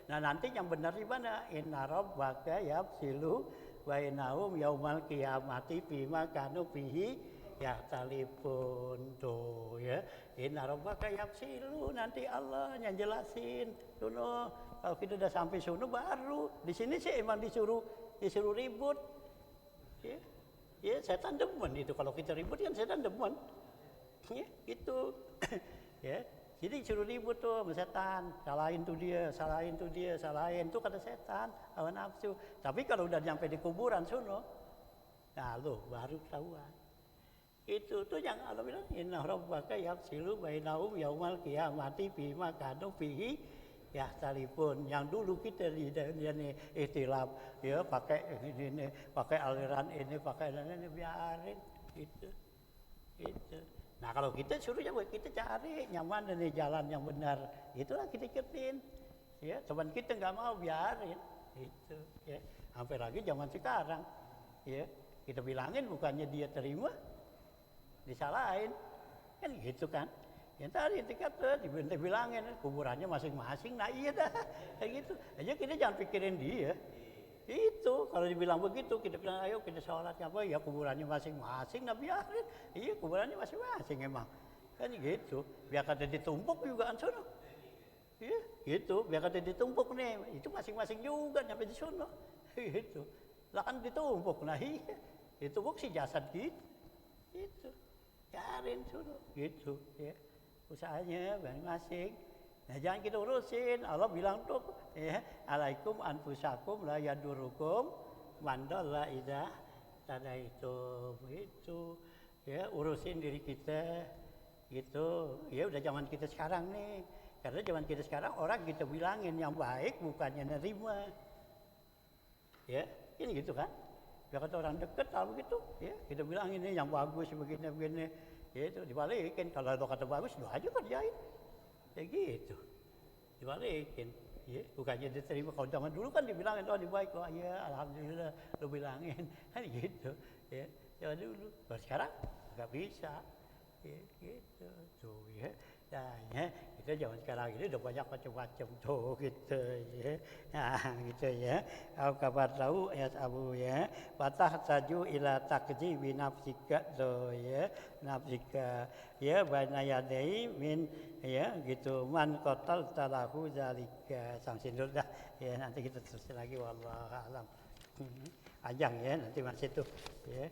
Nah nanti yang benar di mana? Inna rabbaka yafsilu bainahum yaumal qiyamati bima kanu fihi ya telepon tuh ya. Inna rabbaka yafsilu, nanti Allah yang jelasin dulu. Kalau kita udah sampai sono baru di sini sih emang disuruh ribut ya setan demen itu, kalau kita ribut kan setan demen ya gitu. Ya jadi suruh ribut tuh sama setan, salahin tuh dia, salahin tuh kata setan, hawa nafsu. Tapi kalau udah nyampe di kuburan sono, nah lo baru ketahuan. Itu tuh yang Allah bilang inna rabbaka yafsilu bainahum yaumal qiyamati bima kanu fihi yahtalifun. Yang dulu kita di nih ikhtilaf ya pakai ini, pakai aliran ini, pakai ini, biarin itu. Nah kalau kita suruh kita cari yang mana nih jalan yang benar, itulah kita ikutin ya. Teman kita nggak mau, biarin itu ya. Sampai lagi zaman sekarang, ya kita bilangin bukannya dia terima, disalahin, kan gitu kan. Yang tadi dikata, dibilangin kuburannya masing-masing, nah iya dah, kayak gitu. Aja kita jangan pikirin dia. Itu kalau dibilang begitu kita bilang ayo kita sholat apa ya kuburannya masing-masing, nah biarin, iya kuburannya masing-masing emang, kan gitu. Biar kata ditumpuk juga ansono. Iya, gitu. Biar kata ditumpuk nih, itu masing-masing juga nyampe di sono. Gitu. Lah kan ditumpuk, nah iya. Ditumpuk si jasad gitu. Itu. Biarin sono, gitu. Ya. Usahanya masing-masing. Nah jangan kita urusin. Allah bilang tuh, ya, alaikum anfusakum la yadurukum mandalla idza tadaitum. Itu. Ya, urusin diri kita. Gitu. Ya udah zaman kita sekarang nih. Karena zaman kita sekarang orang kita bilangin yang baik bukannya nerima. Ya, ini gitu kan. Biar kata orang deket kalau begitu, ya kita bilang ini yang bagus begini-begini. Ya itu dibalikin. Kalau ada kata bagus, doa aja kerjain. Ya gitu. Dibalikin. Ya, bukannya diterima. Kalau zaman dulu kan dibilangin, oh ini baik, oh iya alhamdulillah lu bilangin. Kan gitu. Ya, zaman dulu. Kalau sekarang nggak bisa. Ya, gitu. Tuh ya. Nah, ya, kita zaman sekarang ini udah banyak macam-macam tuh gitu ya. Nah, gitu ya. Au kabar tahu ayat Abu ya. Fatah taju ila takji bi nafsika tuh ya. Nafsika ya bana yadai min ya gitu man qatal talahu zalika. Sampai dulu dah. Ya, nanti kita terus lagi wallahu alam. Ajang ya nanti masih tuh ya.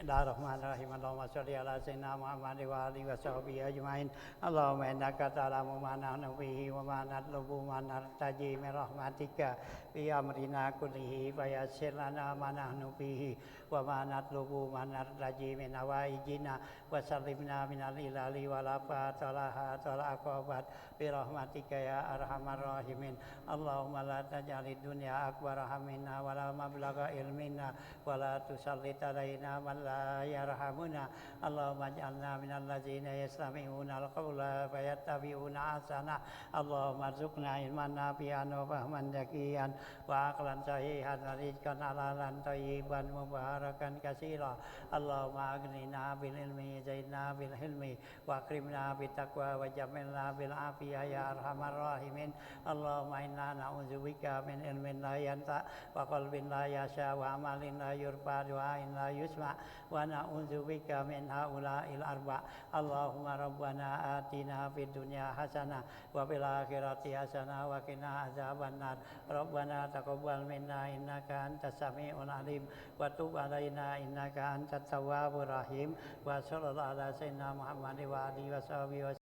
Bismillahirrahmanirrahim. Allahumma sholli ala sayyidina Muhammad wa alihi wa sahbihi ajmain. Allahumma innaka ta'lamu ma nahnu fihi wa ma natlubu ma nartaji min rahmatika fi amrina kullihi fa yassir lana ma nahnu fihi wa ma natlubu ma nartaji min hawaijina wa sallimna min al-ilali wal afat wal ahat wal aqabat bi rahmatika ya arhamar rahimin. Allahumma la taj'alid dunya akbar hammina wa la mablagha ilmina wa la tusallit alaina man la yarhamuna. Allahumma ij'alna minal ladzina yastami'una al-qawla fayattabi'una ahsana. Allahumma arzuqna ilman nafi'an wa fahman zakiyan wa aqlan sahihan wa rizqan halalan thayyiban mubarakan katsira. Allahumma aghnina bil ilmi zaidna bil hilmi wa akrimna bit taqwa wa jamilna bil afiyah ya arhamar rahimin. Allahumma inna na'udzubika min ilmin la yanta wa qalbin la yasha wa amalin la yurfa wa in la yusma wa na'udzubika min haula'il arba. Allahumma rabbana atina fid dunya hasanah wa fil akhirati hasanah wa qina azabannar. Rabbana taqabbal minna innaka antas samiul alim wa tub alaina innaka antat tawwabur rahim. Wa sallallahu ala sayyidina Muhammad wa alihi wa sahbihi